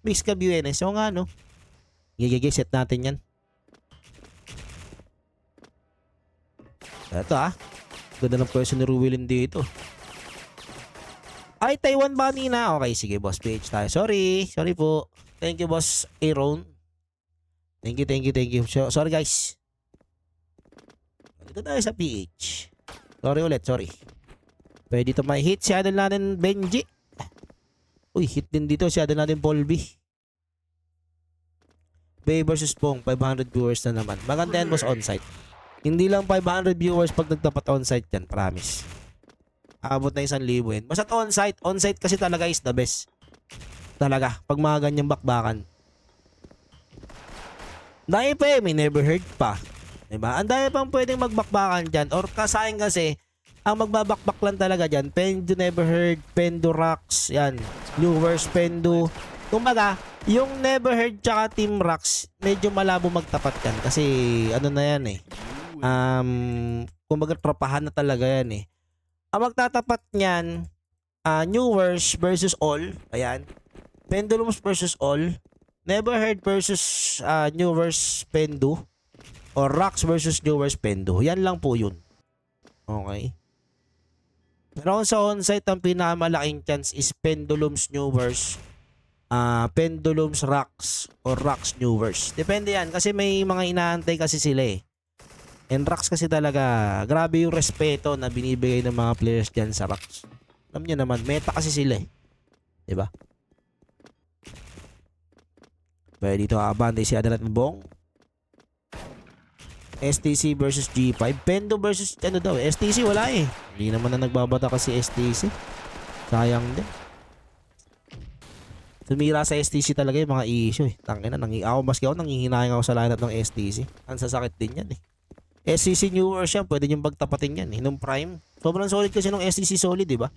Mixcab UNS. O nga no. Set natin yan. Ito ganda ng person ni Ruwilin dito. Ay, Taiwan Bunny na. Okay, sige boss. PH tayo. Sorry po. Thank you boss Aaron. Thank you. Sorry guys. Dito tayo sa PH. Sorry. Pwede dito may hit si idol natin Benji. Uy, hit din dito si idol natin Paul B. Bay versus Pong, 500 viewers na naman. Maganda yan boss onsite. Hindi lang 500 viewers pag nagtapat onsite yan, promise. Abot na 1,000 yan. Basta onsite kasi talaga is the best. Talaga, pag mga ganyang bakbakan. Dahil pa may never heard pa. Diba? Ang dami pang pwedeng magbakbakan dyan. Or kasayang kasi, ang magbabakbak lang talaga dyan, Pendo Never Heard, Pendo Rocks, yan, Lures, Pendo. Kumbaga, yung Never Heard tsaka Team Rocks, medyo malabo magtapat yan. Kasi, ano na yan eh. Kumbaga, tropahan na talaga yan eh. Ang magtatapat niyan, Newers versus All, ayan. Pendulums versus All. Never Heard versus Newers Pendo. Or Rocks versus Newers Pendo. Yan lang po yun. Okay. Pero kung sa onsite, ang pinakamalaking chance is Pendulums Newers, Pendulums Rocks, or Rocks Newers. Depende yan. Kasi may mga inaantay kasi sila eh. And Rocks kasi talaga, grabe yung respeto na binibigay ng mga players dyan sa Rocks. Alam nyo naman, meta kasi sila eh. Diba? Pwede dito abante si Adalat Bong. STC versus G5. Pendo versus ano daw, STC wala eh. Hindi naman na nagbabata kasi STC. Sayang din. Tumira sa STC talaga yung mga issue eh. Tangina, maski ako nangihinayang ako sa lineup ng STC. Ang sasakit din yan eh. STC newer siya, pwede niyong pagtapatin yan eh. Nung prime, sobrang solid kasi nung STC solid, di ba?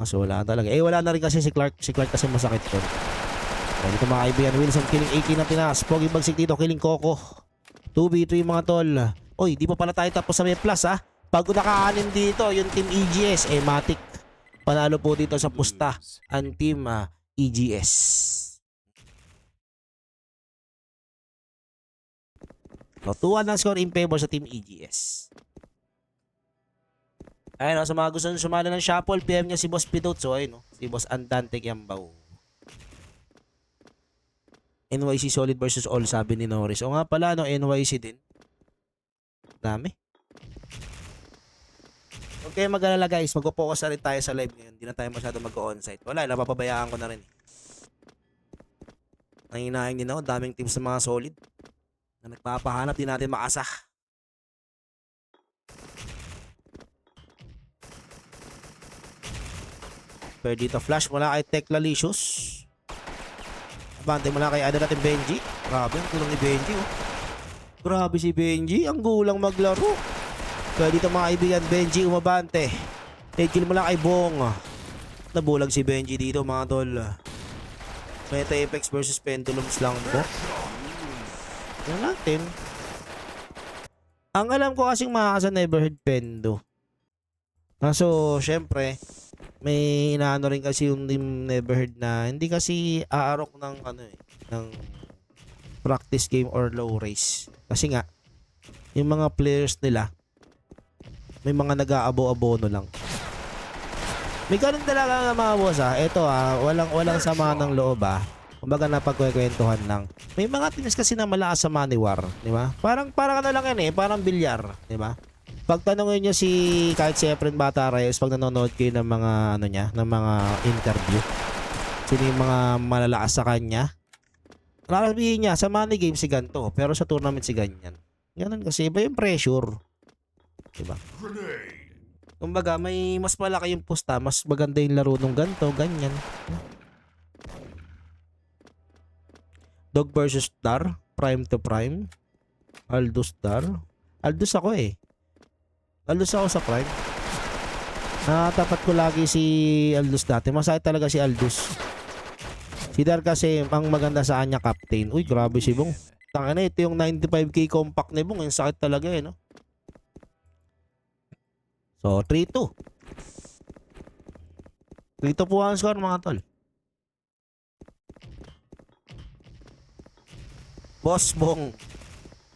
So wala talaga. Wala na rin kasi si Clark. Si Clark kasi masakit ko. Dito mga kaibigan, Wilson killing AK na Pinas. Pogi Bagsik dito, killing Coco. 2v3 mga tol. Oy, di pa pala tayo tapos sa may plus ha. Pag nakaanin dito, yung team EGS, Matic. Panalo po dito sa pusta ang team EGS. So, 2-1 ang score in favor sa team EGS. Ayun, sa mga gusto sumali ng shuffle, PM niya si Boss Pidot. So, ayun, si Boss Andante Kiambao. NYC solid versus all, sabi ni Norris. O nga pala, NYC din. Dami. Okay, mag-alala guys. Mag-focus na rin tayo sa live ngayon. Hindi na tayo masyado mag-onsite. Wala, napapabayaan ko na rin. Nanginahin din ako. Daming teams sa mga solid. Na nagpapahanap din natin makasah. Pero dito flash mula kay Teclalicious. Abante mula kay ano natin Benji. Grabe ang gulang ni Benji oh. Grabe si Benji. Ang gulang maglaro. Kaya dito mga kaibigan, Benji umabante. Headkill mula kay Bong. Nabulag si Benji dito mga tol. Meta Apex versus Pendulums lang po. Yan natin. Ang alam ko kasing makakasa Neverheard Pendo. So syempre may inaano rin kasi yung team Neverheard na hindi kasi aarok ng ng practice game or low race. Kasi nga yung mga players nila may mga nag-aabo-abono lang. May ganun talaga mga boss Ito walang sama ng loob Kumbaga napagkwekwentuhan lang. May mga teams kasi na malakas sa money war, di ba? Parang ano lang yan parang bilyar, di ba? Pag tanongin niyo kahit si Efren Bata Reyes pag nanonood kayo ng mga ng mga interview, sino yung mga malalakas sa kanya, sabihin niya sa money game si ganto, pero sa tournament si ganyan. Ganun kasi iba yung pressure, diba? Kumbaga may mas malaki yung pusta, mas maganda yung laro nung ganto, ganyan. Dog versus Star, prime to prime. Aldous Star. Aldous ako Aldous ako sa prime. Tapat ko lagi si Aldous dati. Masakit talaga si Aldous. Si Dar kasi ang maganda sa kanya captain. Uy, grabe si Bong. Tangina, ito yung 95k compact ni Bong. Yung sakit talaga no. So, 3-2. 3-2 po ang score mga tol. Boss Bong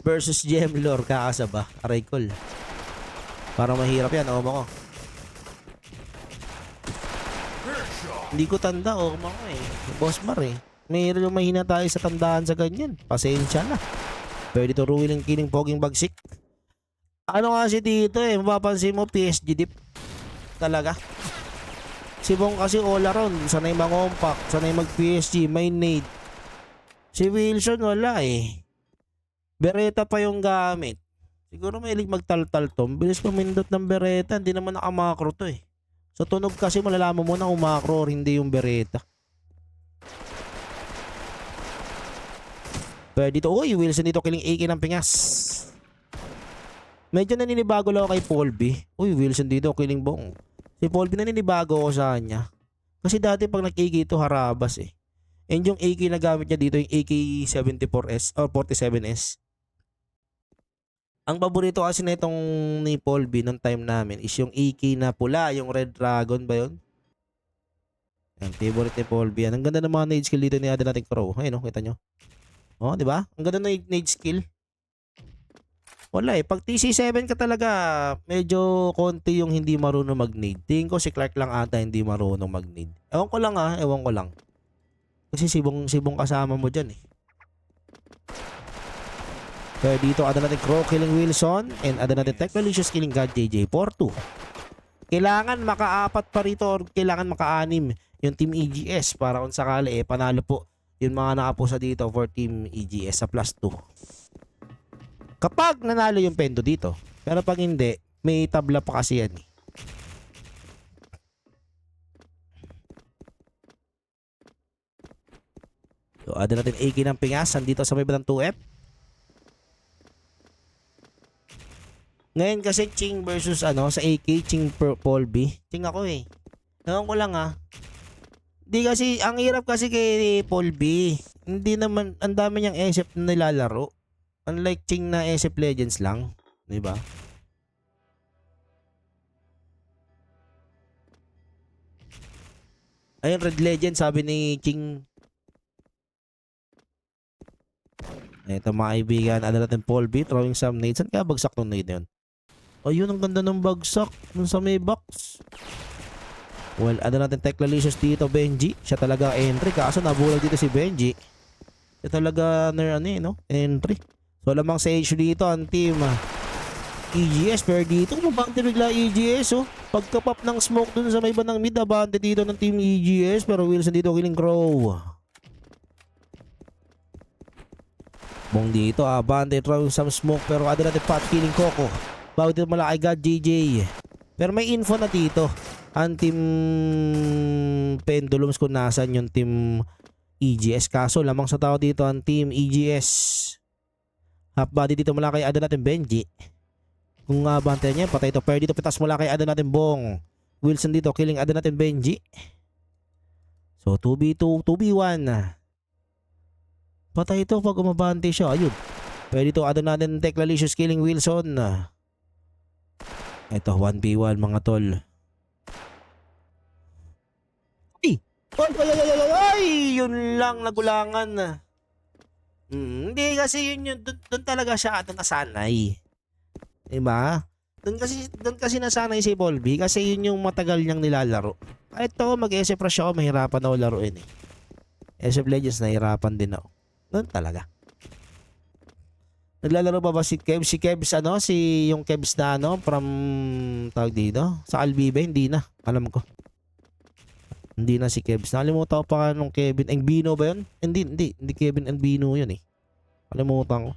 versus GM Lore. Kakasaba. Aray call. Parang mahirap yan, ko. Hindi ko tanda, ko Boss Mar Mayroon yung mahina tayo sa tandaan sa ganyan. Pasensya na. Pwede to ruiling kiling poging bagsik. Ano kasi dito mapapansin mo PSG dip. Talaga. Si Bong kasi all around. Sanay mag-compact, sanay mag-PSG, may nade. Si Wilson wala Beretta pa yung gamit. Siguro may magtaltal to. Bilis pumindot ng Beretta. Hindi naman nakamakro to Sa tunog kasi malalaman mo na kung makro or hindi yung Beretta. Pwede dito. Uy, Wilson dito killing AK ng pingas. Medyo naninibago lang ako kay Paul B. Uy, Wilson dito killing bong. Si Paul B naninibago ako sa kanya. Kasi dati pag nag-AK ito harabas eh. And yung AK na gamit niya dito yung AK-74S or 47S. Ang paborito kasi na itong ni Paul B nung time namin is yung AK na pula, yung Red Dragon ba yun? Ang favorite ni Paul B. Ang ganda ng mga nade skill dito ni Ada nating Crow. Ayun, no, kita nyo. Oh, di ba? Ang ganda ng nade skill. Wala eh. Pag TC7 ka talaga, medyo konti yung hindi marunong mag-nade. Tingin ko si Clark lang ata hindi marunong mag-nade. Ewan ko lang ewan ko lang. Kasi sibong kasama mo dyan eh. Kaya dito, ada natin Crow killing Wilson and ada natin Technolicious killing God JJ 4-2. Kailangan maka-4 pa rito or kailangan maka-6 yung Team EGS para kung sakali panalo po yung mga nakapusa dito for Team EGS sa +2. Kapag nanalo yung Pendo dito, pero pag hindi, may tabla pa kasi yan eh. So, ada natin AK ng pingas dito sa may batang 2F. Ngayon kasi Ching versus sa AK, Ching Paul B. Ching ako eh. Ewan ko lang Di kasi, ang hirap kasi kay Paul B. Hindi naman, ang dami niyang SF na nilalaro. Unlike Ching na SF Legends lang. Diba? Ayun, Red Legend, sabi ni Ching. Ito mga kaibigan, ano natin Paul B, throwing some nades. Saan kaya bagsak ng nade yun? Ayun, ang ganda ng bagsak dun sa may box. Well, ano natin Technolicious dito, Benji. Siya talaga entry, kaso nabulag dito si Benji. Siya talaga entry. So lamang sa issue dito ang team EGS, pero dito mabante bigla EGS pagka-pop ng smoke dun sa may bandang mid, abante dito ng team EGS, pero Wilson dito killing Crow. Bong dito, abante throwing some smoke, pero ada natin pot killing Coco. Bago dito mala kay God JJ. Pero may info na dito ang team Pendulums kung nasan yung team EGS, kaso lamang sa tao dito ang team EGS. Half body dito mula kay ada natin Benji. Kung bante niya, patay ito. Pero dito pitas mula kay ada natin Bong. Wilson dito killing ada natin Benji. So 2v2, 2v1. Patay ito pag umabante siya. Ayun. Pero dito ada natin Technolicious killing Wilson. Ito 1v1 mga tol. Ay, yun lang nagulangan. Hindi kasi yun doon talaga siya nasanay. Diba? Doon kasi nasanay si Paul B kasi yun yung matagal niyang nilalaro. Kahit ako mag-SF Rush ako, mahirapan ako laruin eh. SF Legends nahirapan din ako. Doon talaga. Naglalaro pa ba si Kebs? Yung Kebs na from tawag dito sa Albibe, hindi na. Alam ko. Hindi na si Kebs. Nakalimutan ko pa nung Kevin. Ang Bino ba yun? Hindi Kevin and Bino yun eh. Nakalimutan ko.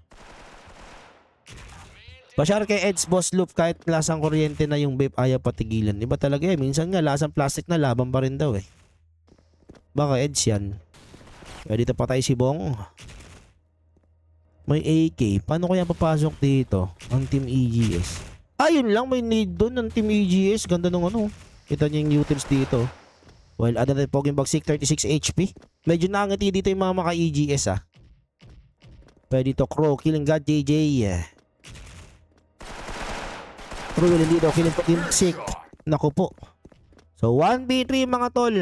Pasyar kay Ed's Boss Loop, kahit lasang kuryente na yung vape, ayaw patigilan. Iba talaga eh. Minsan nga lasang plastic na laban pa rin daw eh. Baka Ed's yan. Kaya dito patay si Bong. May AK. Paano kaya papasok dito ang Team EGS? Ayun lang, may need doon ng Team EGS. Ganda nung Kita niyo yung utils dito. Well, ada natin Poging Bagsik 36 HP. Medyo nakangiti dito yung mga maka-EGS Pero dito Crow killing God JJ. Crow yun dito killing Poging Bagsik. Naku po. So 1v3 mga tol.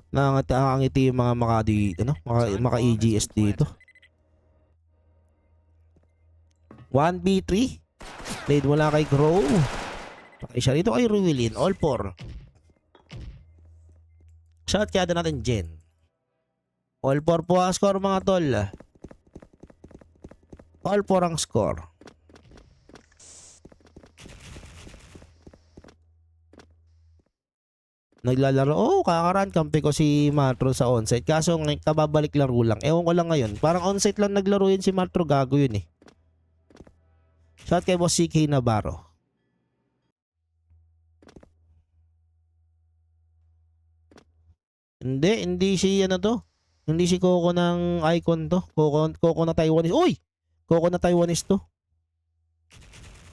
Nakangiti yung mga maka-EGS dito. 1v3. Lead mula kay Crow. Patay siya dito kay Ruilin. All 4. Shot kaya natin Jen. All 4 po ang score mga tol. All 4 ang score. Naglalaro. Kakaran kampi ko si Matro sa onsite. Kaso kababalik laro lang. Ewan ko lang ngayon. Parang onsite lang naglaro yun si Matro. Gago yun eh. Shot kay Boss CK Navarro. Hindi si Hindi si Coco ng icon to. Coco na Taiwanese. Uy! Coco na Taiwanese to.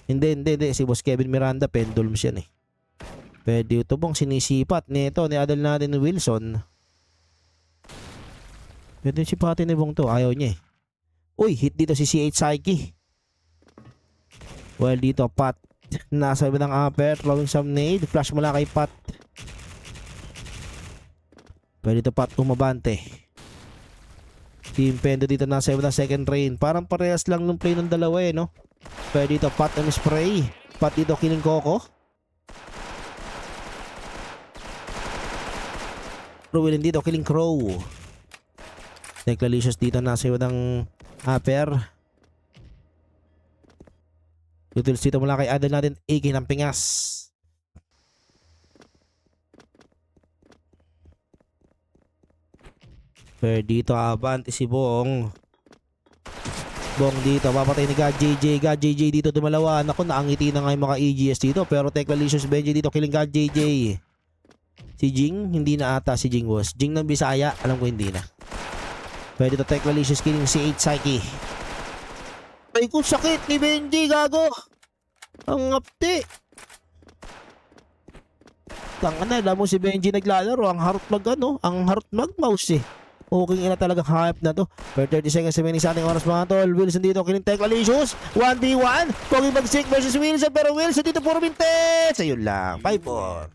Hindi. Si Boss Kevin Miranda, pendulums yan eh. Pwede ito bang sinisipat nito ni Adel natin ni Wilson. Pwede sipatin ni Bong to. Ayaw niya eh. Uy, hit dito si CH Psyche. Well, dito Pat. Nasa ng upper. Throwing some nade. Flash mula kay Pat. Pwede dito Pat umabante. Team Pendo dito nasa ng second rain. Parang parehas lang nung play ng dalawa eh, no? Pwede dito Pat and spray. Pat dito killing Coco. Ruwilin dito killing Crow. Neclalicious dito nasa ng upper. Utils dito mula kay Adel natin. AK ng pingas. Pero dito abante si Bong. Bong dito papatay ni God JJ dito dumalawa. Naku, naangiti na nga yung mga EGS dito. Pero Techalicious Benji dito killing God JJ. Si Jing hindi na ata si Jing was. Jing ng Bisaya alam ko hindi na. Pwede dito Techalicious killing si 8 Psyche. Ay ko sakit ni Benji gago. Ang ngapti. Tangana, alam mo si Benji naglalaro. Ang harot mag mouse eh. Okay na talagang hype na to. Per 30 seconds remaining sa ating oras mga tol. Wilson dito killing Techalicious. 1v1. Pogi Bagsik versus Wilson. Pero Wilson dito puro mintes. Ayun lang. 5-4.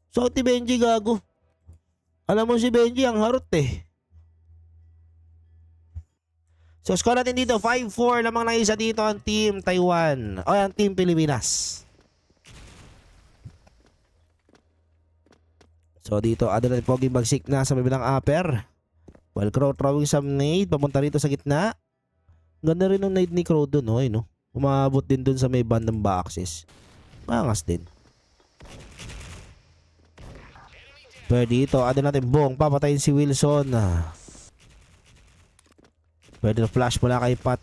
So ti Benji gago. Alam mo si Benji ang harot eh. So score natin dito 5-4 lamang na isa dito ang team Taiwan. O ang team Pilipinas. So dito ada natin Pogi Bagsik na sa bibilang upper. While Crow throwing some nade papunta rito sa gitna. Ganda rin ng nade ni Crow dun, no? Umabot din dun sa may bandang boxes. Mangas din. Pero dito ada natin Bong papatayin si Wilson. Pwede na flash mula kay Pat.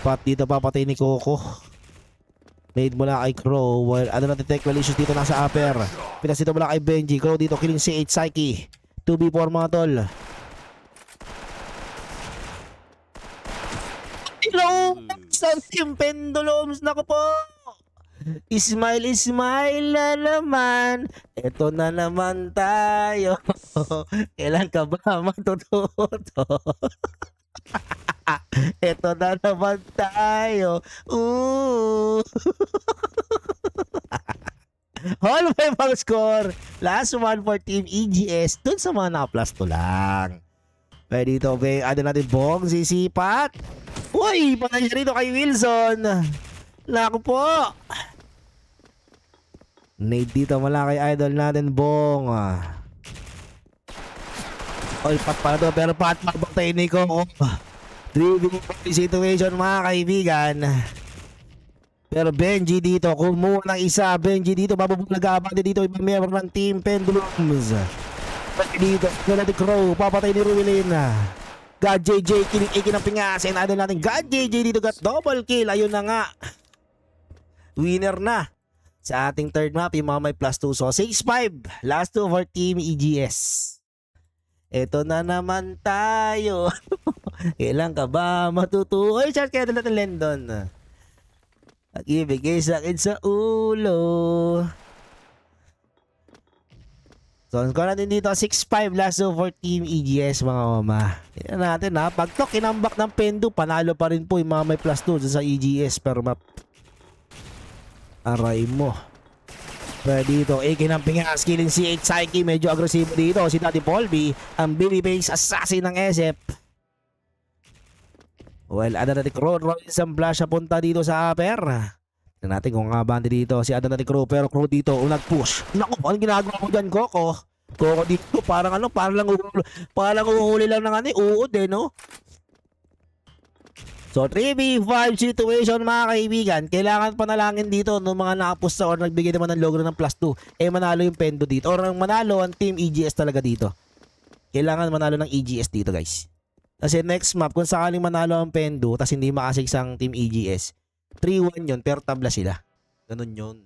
Pat dito papatay ni Coco. Nade mula kay Crow. While ano natin Techalicious dito nasa upper. Pinas dito mula kay Benji. Crow dito killing si 8 Psyche. 2v4 mga tol. Hello! Sa Team Pendulums. Naku po! Smile na naman. Ito na naman tayo. Kailan ka ba matututo? Ito na naman tayo. All five ang score. Last one for Team EGS. Dun sa mga naka-plus to lang. Pwede dito, ano natin Bong, sisipat. Uy, patay siya rito kay Wilson. Naku po. Nade dito mula kay idol natin Bong. Oy, Pat pala to. Pero Pat, mabagtay ni Coco. 3v3 situation mga kaibigan. Pero Benji dito, kumuha ng isa. Benji dito, bababulagabante dito. Ibang member ng Team Pendulums. Dito, Gala de Crow, papatay ni Ruilin. God JJ, kiling iki ng pingas. And idol natin, God JJ dito got double kill. Ayun na nga. Winner na. Sa ating third map, yung mga may plus 2. So, 6-5. Last 2 for Team EGS. Ito na naman tayo. Kailan ka ba matutuwa? Ay, chat kaya natin Lendon. Pag-ibigay sa akin sa ulo. So, score natin dito 6-5 last 2 for Team EGS mga mama. Tignan natin ha. Pag to kinambak ng Pendo, panalo pa rin po yung mga may plus 2 sa EGS per map. Aray mo. Pero dito, kinang killing si 8 Psyche. Medyo agresibo dito. Si Daddy Polby, ang babyface assassin ng SF. Well, Adanatic Crow, isang flash na punta dito sa upper. Tignan natin kung bandi dito si Adanatic Crow. Pero Crow dito, nag-push. Naku, anong ginagawa mo dyan, Coco? Coco dito, parang lang uhuli lang ng uod eh, no? So 3v5 situation mga kaibigan. Kailangan panalangin dito ng mga nakapusta or nagbigay naman ng logro ng plus 2. Manalo yung Pendo dito. Or manalo ang Team EGS talaga dito. Kailangan manalo ng EGS dito guys. Kasi next map kung sakaling manalo ang Pendo tas hindi makasigsang Team EGS, 3-1 yun pero tabla sila. Ganun yun.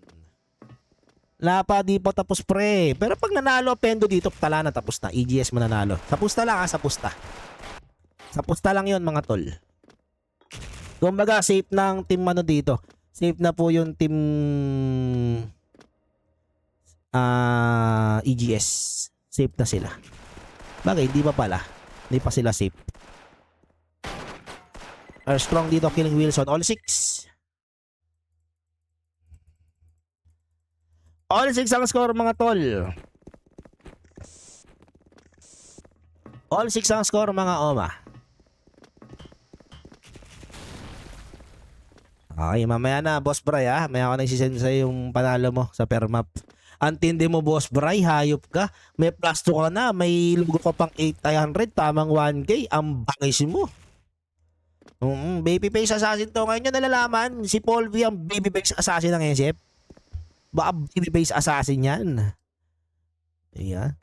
Di pa tapos pre. Pero pag nanalo Pendo dito, tala na tapos na. EGS mananalo. Sa pusta lang sa pusta. Sa pusta lang yon mga tol. Kumbaga, safe ng team ano dito. Safe na po yung team EGS. Safe na sila. Bagay, hindi pa pala. Hindi pa sila safe. Are strong dito, killing Wilson. All 6. All 6 ang score mga tol. All 6 ang score mga Oma. Okay, mamaya na, Boss Bray ha. May ako nagsisend sa yung panalo mo sa per map. Antindi mo, Boss Bray, hayop ka. May plus 2 ka na, may lugo ka pang 800, tamang 1K. Ang bangis mo. Babyface assassin to. Ngayon nyo nalalaman, si Paul V ang babyface assassin ng SF. Baka babyface assassin yan. Ayan.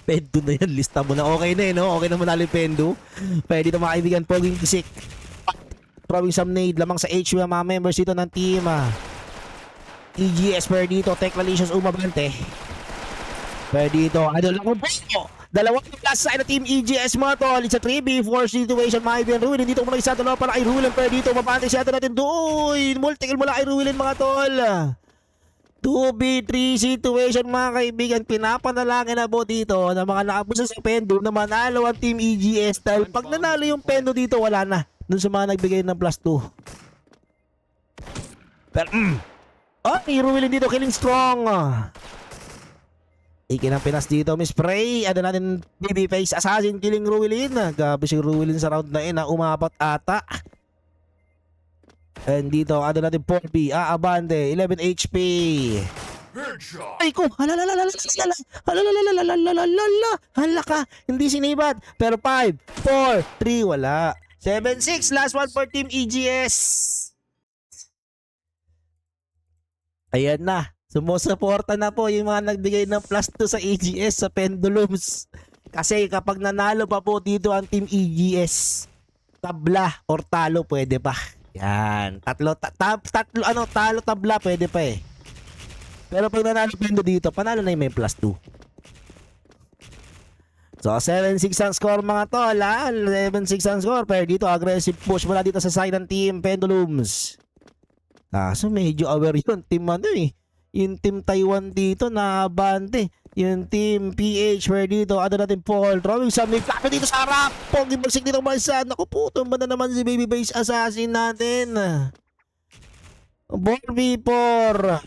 Pendo na yan, lista mo na. Okay na no? Okay na manalo yung Pendo. Pwede ito mga kaibigan, Poging Kisik. Throwing some nade lamang sa HU ang mga members dito ng team. EGS per dito, Teclalicious umabante. Per dito, ano lang kung Pendo. Dalawang plus side na team EGS mga tol. It's a 3v4 situation mga kaibigan. Ruin, dito muna isa tolo para kay Ruin per dito. Mabante siya natin doon. Multikill mula kay Ruin mga tol. 2v3 situation mga kaibigan, pinapanalangin na po dito na mga nakapusa sa Pendo na manalo ang team EGS dahil pag nanalo yung Pendo dito wala na dun sa mga nagbigay ng plus 2. Pero Ruilin dito, killing strong. Ikinang pinas dito, Miss Prey. Ano natin, babyface assassin, killing Ruilin. Gabi si Ruilin sa round na umapat ata. And dito, ano natin, 4B, Abante, 11 HP. Ay ko, hala ka, hindi sinibat. Pero 5, 4, 3, wala. 7-6, last one for Team EGS. Ayan na, sumusuporta na po yung mga nagbigay ng plus 2 sa EGS sa Pendulums. Kasi kapag nanalo pa po dito ang Team EGS, tabla or talo pwede pa. Yan, talo tabla pwede pa eh. Pero pag nanalo Pendo dito, panalo na yung may plus 2. So 7-6 ang score mga tol, 11-6 ang score. Pero dito aggressive push mula dito sa side ng team Pendulums. So medyo aware yun team yung team Taiwan dito na abante. Yung team PH where dito ano natin Paul drawing sa may flash dito sa harap. Pogi magsig dito malsa. Naku po, tumba na naman si babyface assassin natin. 4v4.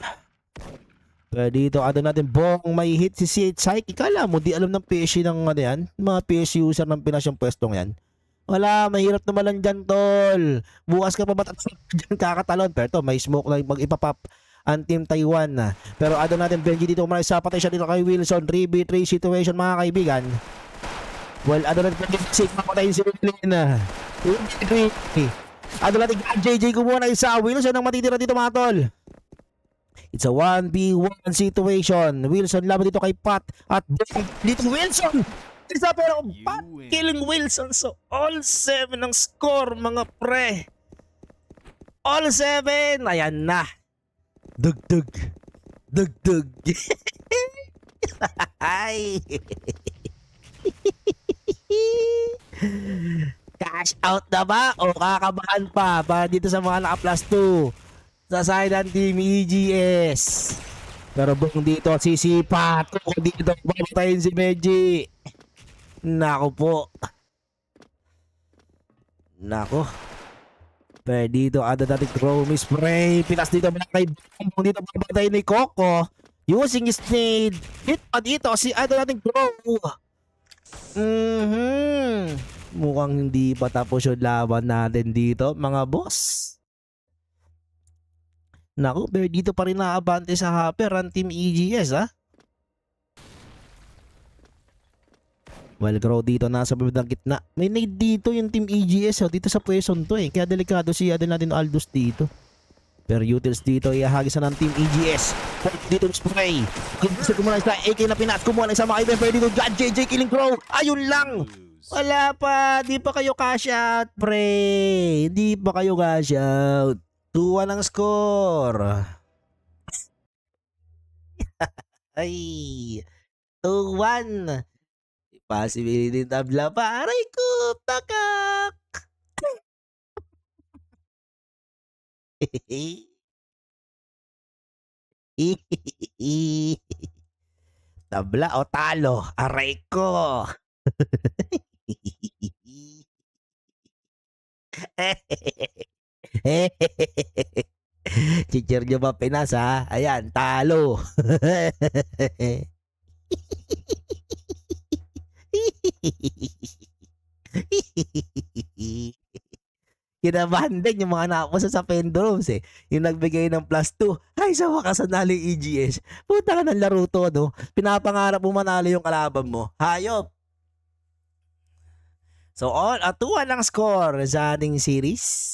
Pero dito ano natin Bong may hit si CH Psyche. Ikala mo di alam ng PSG ng ano yan, mga PSG user ng Pinas yung pwestong yan. Wala, mahirap naman lang dyan tol. Bukas ka pa ba dyan kakatalon. Pero to may smoke na mag-ipapap ang team Taiwan. Pero ano natin Benji dito sa patay siya dito kay Wilson. 3v3 situation mga kaibigan. Well, ano natin Benji mapatayin si Wilson. Ano natin JJ kumuha na isa. Wilson ang matitira dito mga tol. It's a 1v1 situation. Wilson laban dito kay Pat. At dito Wilson. Isa pero Pat killing Wilson. So all 7 ang score mga pre. All 7. Ayan na. Dugdug. Ay. Cash out na ba o kakabahan pa para dito sa mga naka-plus 2 sa side ng team EGS? Pero bang dito sisipat ko dito babatayin si Benji. Nako po. Nako. Pero dito, ada natin Chromie Spray. Pinas dito mga kaibigan. Dito babagay ni Coco. Using his nade. Hit pa dito si ada natin Crow. Mukhang hindi pa tapos yung laban natin dito, mga boss. Naku, pero dito pa rin naabante sa Hopper ang Team EGS, Well, Crow dito nasa bibig gitna. May nade dito yung Team EGS dito sa pweson to Kaya delikado si Adel natin Aldous dito. Pero Utils dito ihahagisan ng Team EGS. Dito yung spray. Gusto kumuha na isa AK na pinas. Kumuha na isa mga ibang. Pero dito God JJ killing Crow. Ayun lang. Wala pa. Di pa kayo cash out, pre. Di pa kayo cash out. 2-1 ang score. Ay. 2-1. Possibility tabla pa. Aray ko. Takak. Tabla o talo. Aray ko. Teacher nyo ba Pinas ha? Ayan, talo. Kinabahan din yung mga nakapusa sa pendulums eh. Yung nagbigay ng +2. Ay, sa wakas naling EGS. Puta ka ng laro to, no? Pinapangarap mo manalo yung kalaban mo. Hayop! So, all, 2-1 ang score sa ating series.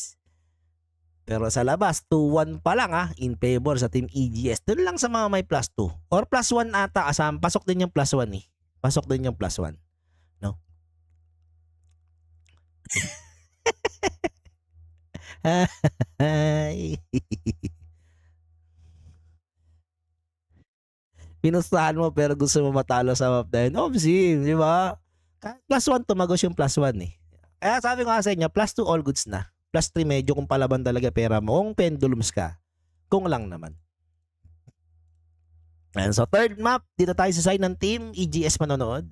Pero sa labas, 2-1 pa lang ha, in favor sa Team EGS. Doon lang sa mga may +2. Or +1 ata, kasama. Pasok din yung +1 eh. Pasok din yung +1. No? Ay. Pinustahan mo pero gusto mo matalo sa map na yun. Obsim, di ba? +1 tumagos yung +1 eh. Kaya sabi ko nga sa inyo, +2 all goods na. +3 medyo kung palaban talaga pera mo. Kung pendulums ka, kung lang naman. And so third map, dito tayo sa side ng team EGS manonood.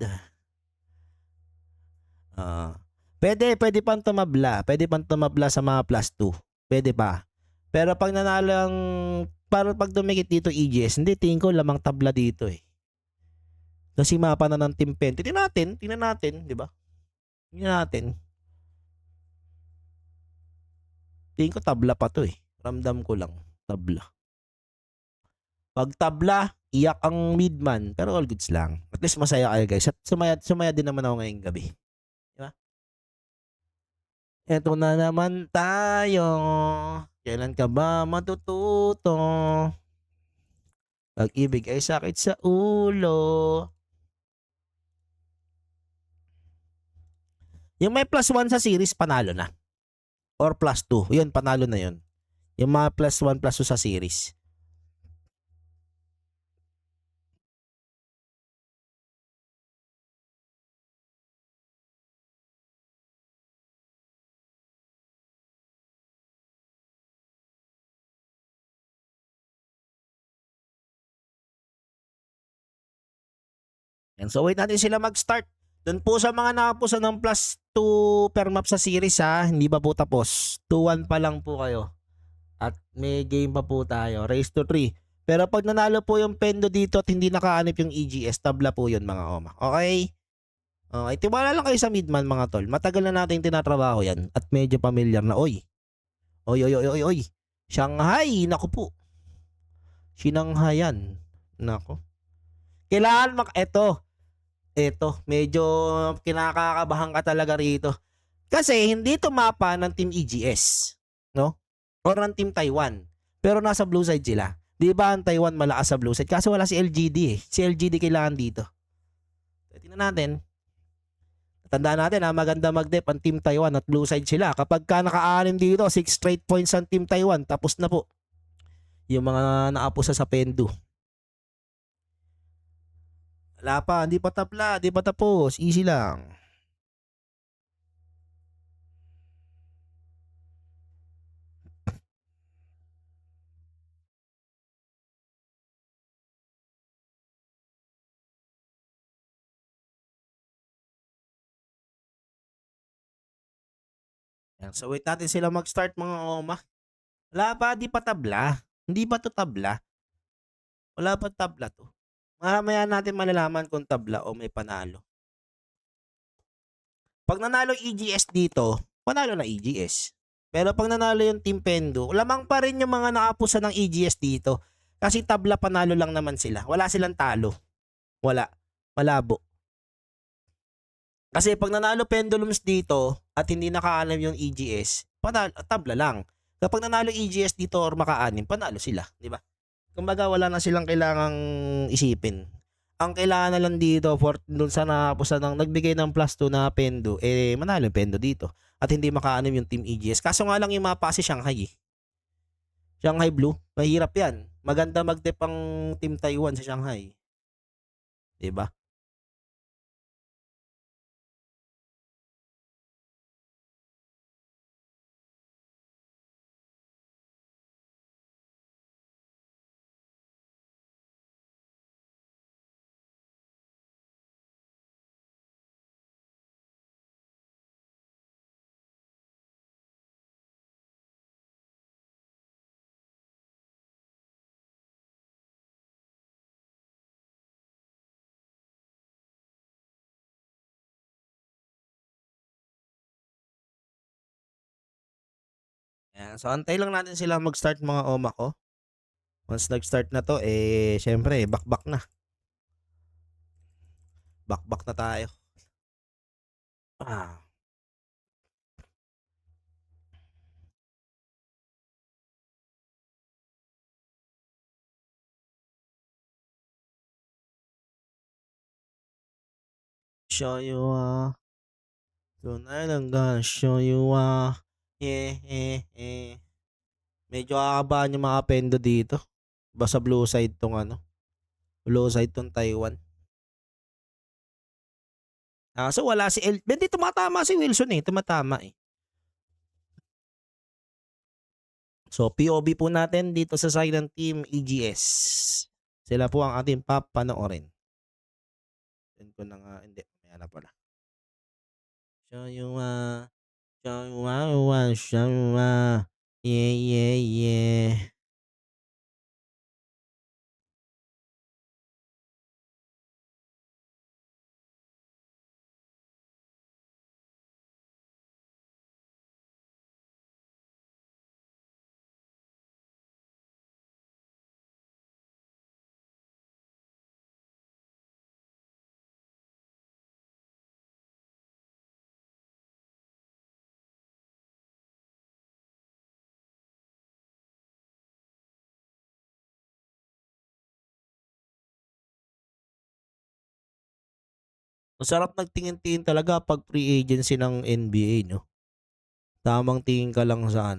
Pwede pang tumabla. Pwede pang tumabla sa mga +2. Pwede pa. Pero pag nanalo ang para pag dumikit dito EGS, hindi tingin ko lamang tabla dito eh. Kasi mapa na ng Team Pen. Tingnan natin, di ba? Tingnan natin. Tingin ko tabla pa to eh. Ramdam ko lang, tabla. Pag tabla, iyak ang midman, pero all goods lang. At least masaya kayo guys. At sumaya din naman ako ngayong gabi. Di ba? Eto na naman tayo. Kailan ka ba matututo? Pag-ibig ay sakit sa ulo. Yung may +1 sa series, panalo na. Or +2. Yun, panalo na yun. Yung mga +1, +2 sa series. And so wait natin sila mag-start. Doon po sa mga nakapusa ng +2 per map sa series ha, hindi pa po tapos. 2-1 pa lang po kayo. At may game pa po tayo. Race to 3. Pero pag nanalo po yung Pendo dito at hindi nakaanip yung EGS, tabla po yun mga oma. Okay? Okay, tiwala lang kayo sa midman mga tol. Matagal na natin tinatrabaho yan at medyo familiar na. Oy. Oy. Shanghai, naku po. Sinanghayan. Nako. Kailangan Eto, medyo kinakakabahan ka talaga rito. Kasi hindi to mapa ng Team EGS, no? Or ng Team Taiwan. Pero nasa blue side sila. Di ba ang Taiwan malakas sa blue side? Kasi wala si LGD eh. Si LGD kailangan dito. Tingnan natin. Tandaan natin ha, maganda mag-dep ang Team Taiwan at blue side sila. Kapag ka naka-anim dito, 6 straight points ang Team Taiwan, tapos na po. Yung mga naapusa sa Pendu. Wala pa, hindi pa tapla, hindi pa tapos. Easy lang. Yan. So wait natin sila mag-start mga oma. Wala pa, di pa tabla. Hindi pa to tabla. Wala pa tabla to. Mamaya natin malalaman kung tabla o may panalo. Pag nanalo EGS dito, panalo na EGS. Pero pag nanalo yung Team Pendo, lamang pa rin yung mga nakapusa ng EGS dito. Kasi tabla panalo lang naman sila. Wala silang talo. Wala. Malabo. Kasi pag nanalo Pendulums dito at hindi nakaalam yung EGS, panalo, tabla lang. Kapag nanalo EGS dito or makaanim, panalo sila. Di ba? Kumbaga wala na silang kailangang isipin. Ang kailangan na lang dito for dun sa napusan ng nagbigay ng +2 na Pendo, manalo yung Pendo dito. At hindi makaanim yung Team EGS. Kaso nga lang yung mapa kasi Shanghai eh. Shanghai Blue, mahirap yan. Maganda mag-dep ang Team Taiwan sa Shanghai. 'Di ba? Ayan, so antay lang natin sila mag-start mga oma ko. Once nag-start na to, syempre, bakbak na. Bakbak na tayo. Ah. Show you tonight I'm gonna show you yeah. Medyo kakabahan yung mga Pendo dito. Basta blue side tong blue side tong Taiwan. So wala si hindi tumatama si Wilson tumatama eh. So POV po natin dito sa side ng Team EGS. Sila po ang ating papanoorin. Yan ko na nga, hindi, may na pala. Show you yeah. Masarap nagtingin-tingin talaga pag free agency ng NBA, no? Tamang tingin ka lang sa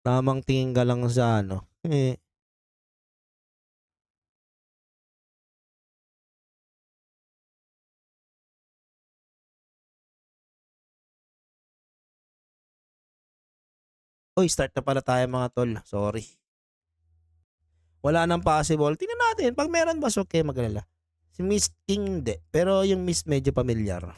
Tamang tingin ka lang sa Uy, start na pala tayo mga tol. Sorry. Wala nang possible. Tingnan natin. Pag meron ba, okay, magalala. Si Miss King hindi. Pero yung Miss medyo pamilyar.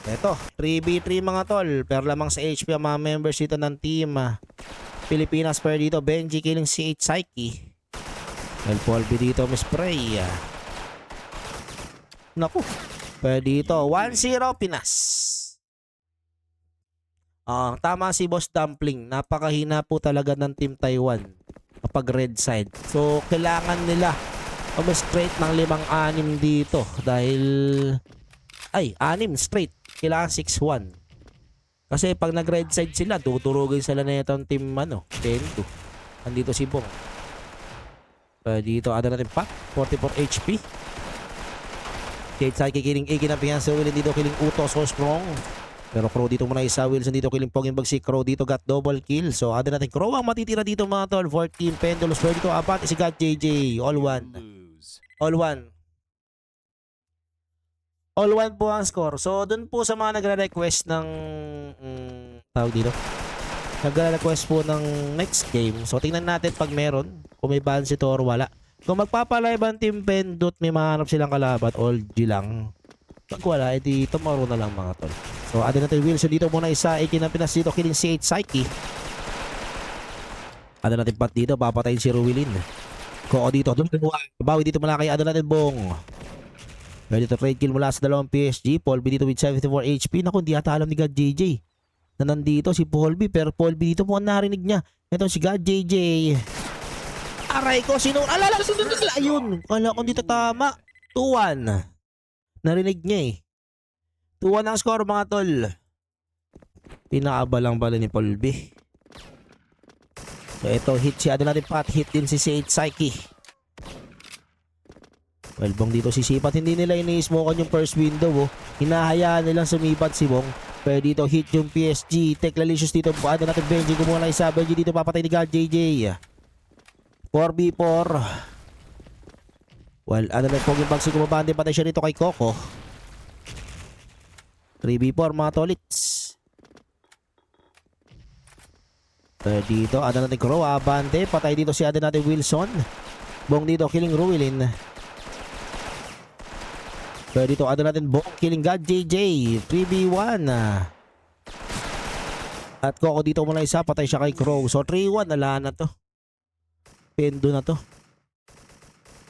Eto, 3v3 mga tol. Pero lamang sa HP ang mga members dito ng team. Pilipinas per dito. Benji killing si 8 Psyche. El Polby dito, Miss Prey. Naku. Per dito, 1-0 Pinas. Tama si Boss Dumpling. Napakahina po talaga ng Team Taiwan kapag red side. So, kailangan nila straight ng 5-6 dito. Dahil 6 straight. Kailangan 6-1. Kasi pag nag-red side sila, tuturugin sila na itong team 10-2. Andito si Bong. Dito, ada natin pa. 44 HP. Kate Psyche killing A. Kinapihan sa Willen dito. Killing Uto. So strong. Pero Crow dito muna isa. Wilson dito killing Poging Bagsik. Crow dito got double kill. So ada natin Crow ang matitira dito mga tol. 14 Pendulous. Pero dito apat si God JJ. All one. All one po ang score. So dun po sa mga nagre-request ng tawag dito. Nagre-request po ng next game. So tingnan natin pag meron. Kung may balance ito or wala. Kung magpapalive ang Team Pendut, may mahanap silang kalaban. All G lang. Pag wala, edi tomorrow na lang mga tol. So, ada natin Wilson dito muna isa. Ikinapinas dito, killing si 8 Psyche. Ada natin Pat dito, papatayin si Ruilin. Koko dito, bawi dito mula kay ada natin Bong. Pero dito trade kill mula sa dalawang PSG. Paul B dito with 74 HP. Naku, hindi ata alam ni God JJ na nandito si Paul B. Pero Paul B dito po ang narinig niya. Ito si God JJ. Aray ko, sino? Ayun, kala ko dito tama. 2-1. Narinig niya 2-1 ang score mga tol. Pinakaaba lang pala ni Paul B. So ito, hit si natin Pat, hit din si Sage Psyche. Well, Bong dito sisipat. Hindi nila ini-smokean yung first window, oh. Hinahayaan nilang sumipat si Bong. Pero dito hit yung PSG. Teklalicious dito. Ano natin Benji. Kumuha na isa. Benji dito papatay ni God JJ. 4v4. Well, ano na pong yung bagsig kumabante. Patay siya rito kay Coco. 3v4 mga tolits. Pero dito, ano natin Crow. Abante. Patay dito si natin Wilson. Bong dito killing Ruilin. Pero dito, ano natin, Bong killing God JJ. 3v1. At Coco dito muna isa, patay siya kay Crow. So 3-1, ala na to. Pendo na to.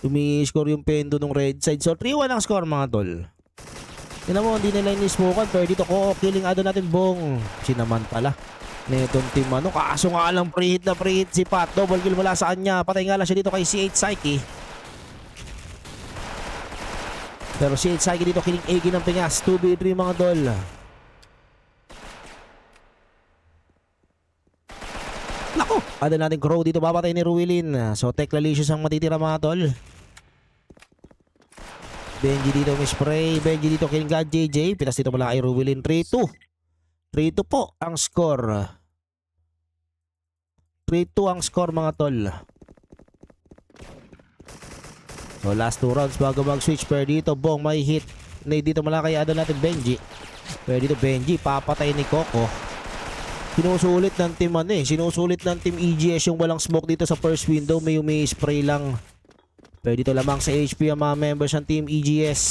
Tumi-score yung Pendo ng red side. So 3-1 ang score mga tol. Yan mo, hindi nila ini-smokean. Pero dito, Coco killing ano natin, Bong. Sinaman pala. Netong team ano. Kaso nga lang pre-hit na pre-hit si Pat. Double kill mula sa kanya. Patay nga lang siya dito kay CH Psyche. Pero si Psyche dito killing Egi ng Pingas. 2v3 mga tol. Naku! Ada natin Crow dito. Papatay ni Ruilin. So Teklalicious ang matitira mga tol. Benji dito may spray. Benji dito killing God JJ. Pitas dito mula kay Ruilin. 3-2. 3-2 po ang score. 3-2 ang score mga tol. So last 2 rounds bago mag-switch. Pero dito Bong may hit. Dito mula kay natin Benji. Pero dito Benji papatay ni Coco. Sinusulit ng team ano eh. Sinusulit ng team EGS yung walang smoke dito sa first window. May spray lang. Pero dito lamang sa HP ang mga members ng team EGS.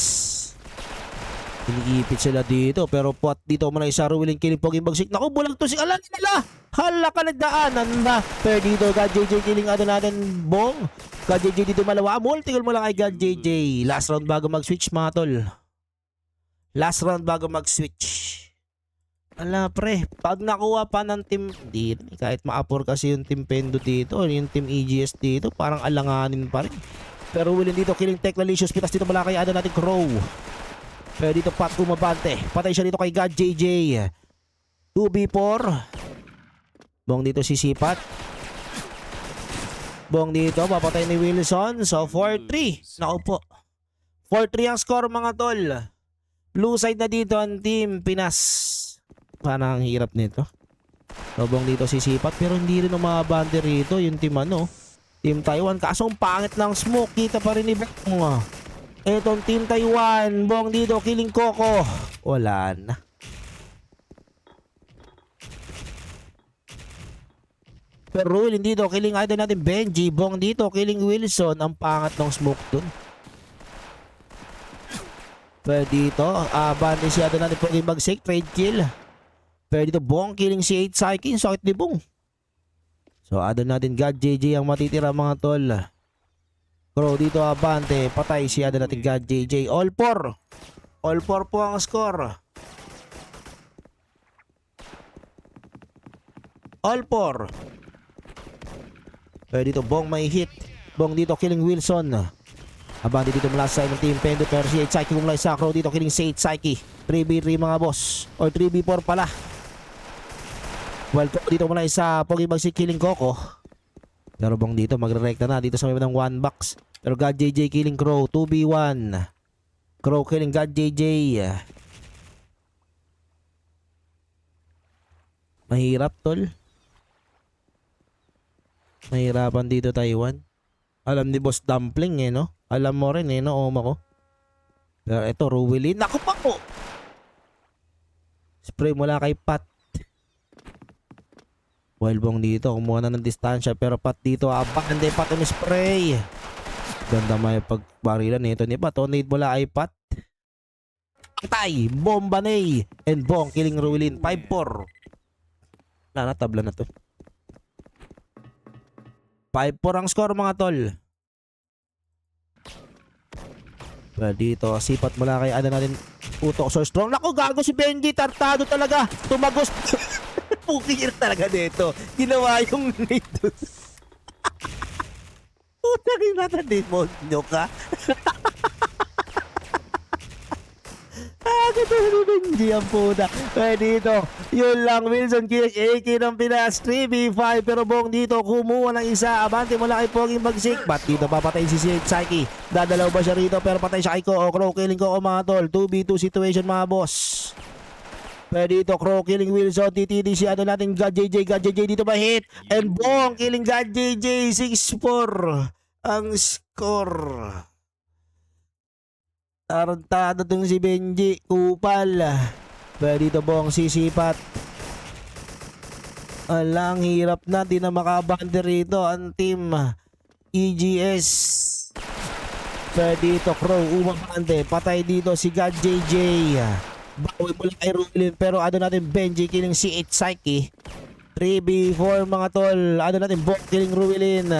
Iniipit sila dito. Pero pot dito muna isa Ruilin killing Poging bagsik. Naku bulag to si Alan nila. Hala ka nagdaanan na. Pero dito God JJ killing natin Bong. God JJ dito malawa. Multiple mo lang kay God JJ. Last round bago mag-switch mga tol. Last round bago mag-switch. Ala pre, pag nakuha pa ng team, di, kahit ma-apor kasi yung team Pendo dito, yung team EGS dito, parang alanganin pa rin. Pero William dito, killing Teklalicious, pitas dito mala kay natin Crow. Pero dito Pat umabante, patay siya dito kay God JJ. 2v4. Bong dito sisipat. Bong dito, papatay ni Wilson. So 4-3. Naku po. 4-3 ang score mga tol. Blue side na dito ang team Pinas. Parang ang hirap nito. Bong dito sisipat pero hindi rin umabante rito yung team ano. Team Taiwan. Kaso ang pangit ng smoke. Kita pa rin ni Bong. Etong team Taiwan. Bong dito killing Coco. Wala na. Pero Ruel dito killing idol natin Benji. Bong dito killing Wilson. Ang pangat ng smoke dun. Pero dito bante siya doon natin Poging bagsik. Trade kill. Pero dito Bong killing si 8 Psyche. Sakit ni Bong. So adon natin God JJ ang matitira mga tol. Crow dito abante. Patay si adon natin God JJ. All 4. All 4 po ang score. All 4. Pero dito Bong may hit. Bong dito killing Wilson. Abante dito mula sa ng team Pendo. Pero si 8 Psyche mula sa Crow dito killing si 8 Psyche. 3v3 mga boss. Or 3v4 pala. Well, dito muna isa Poging bagsik killing Coco. Pero Bong dito magre-recta na dito sa may ng 1 box. Pero God JJ killing Crow 2v1. Crow killing God JJ. Mahirap tol. Mahirapan dito Taiwan. Alam ni Boss Dumpling eh no. Alam mo rin eh no Oma ko. Pero ito Ruilin. Naku pa po. Spray mula kay Pat. While Bong dito, kumuha na ng distansya. Pero Pat dito, hindi Pat yung spray. Ganda may pagbarilan nito ni Pat. Nade mula kay Pat. Patay, Bombanay. And Bong killing Ruilin. 5-4. Tabla na to. 5-4 ang score mga tol. Pero dito, sipat mula kay natin Utok so strong. Naku, gago si Benji. Tartado talaga. Tumagos. Pukir talaga dito. Ginawa yung nito. Putang ina na demonyo ka. ito ni Benji ang puta. Kaya dito, yun lang Wilson Kish, AK ng Pinas, 3v5 pero Bong dito kumuha ng isa. Abante mula kay Poging Bagsik. Ba't dito papatayin si Psyche? Dadalaw ba siya rito pero patay siya kay Ko. Crow killing ko mga tol. 2v2 situation mga boss. Pero dito, Crow killing Wilson, TTD si ano natin, God JJ dito ba hit? And Bong killing God JJ, 6-4 ang score. Tarantado tong si Benji, kupal. Pero dito Bong sisipat. Alang hirap na, di na makabante rito ang team EGS. Pero dito Crow, umabante, patay dito si God JJ. Bawi mula kay Ruilin pero ano natin Benji killing si Psyche. 3v4 mga tol. Ano natin Bong killing Ruilin.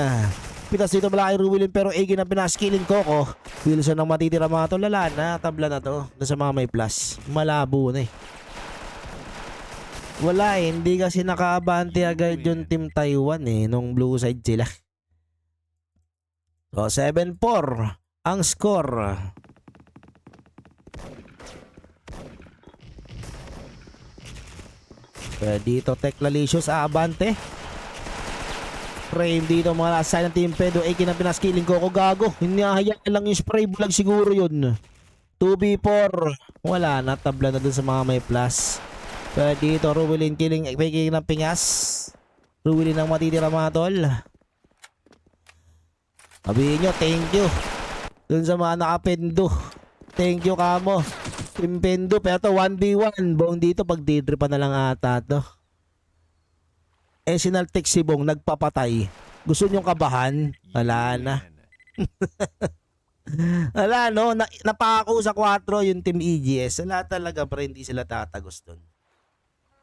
Pitas dito mula kay Ruilin pero Egi na pinas killing Coco. Wilson ang matitira mga tol. Lala na, tabla na to. Doon sa mga may plus. Malabo na eh. Wala eh, hindi kasi nakaabante agad yung team Taiwan eh nung blue side sila. So 7-4 ang score. Dito Teclalicious aabante. Frame dito mga last side ng Team Pedo. AK na pinaskilling ko gago. Hinahayaan lang yung spray bulag siguro yun. 2v4. Wala na. Tabla na dun sa mga may plus. Dito Ruilin killing faking ng pingas. Ruilin ang matitira mga tol. Sabihin nyo thank you dun sa mga nakapendo. Thank you kamo Team Pendo, pero to 1v1. Bong dito, pag didripan na lang ata to. Sinaltik si Bong, nagpapatay. Gusto nyong kabahan? Wala na. Wala no, napako sa 4 yung Team EGS. Wala talaga, pero hindi sila tatagos dun.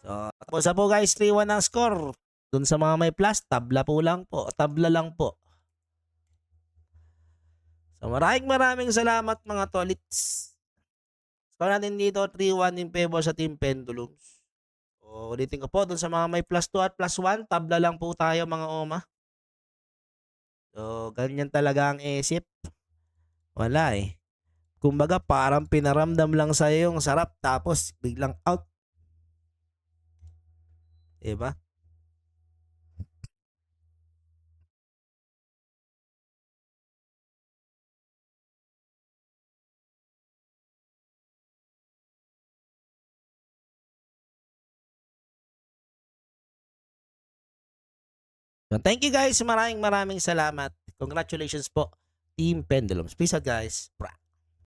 So, tapos na po guys, 3-1 ang score. Dun sa mga may plus, tabla lang po. So, maraming salamat mga tolits. So natin dito 3-1 in favor sa Team Pendulums. O ulitin ko po dun sa mga may plus 2 at plus 1, tabla lang po tayo mga oma. So ganyan talaga ang isip. Wala eh. Kumbaga parang pinaramdam lang sa'yo yung sarap tapos biglang out. Diba? So, thank you guys. Maraming salamat. Congratulations po, Team Pendulums. Peace out guys.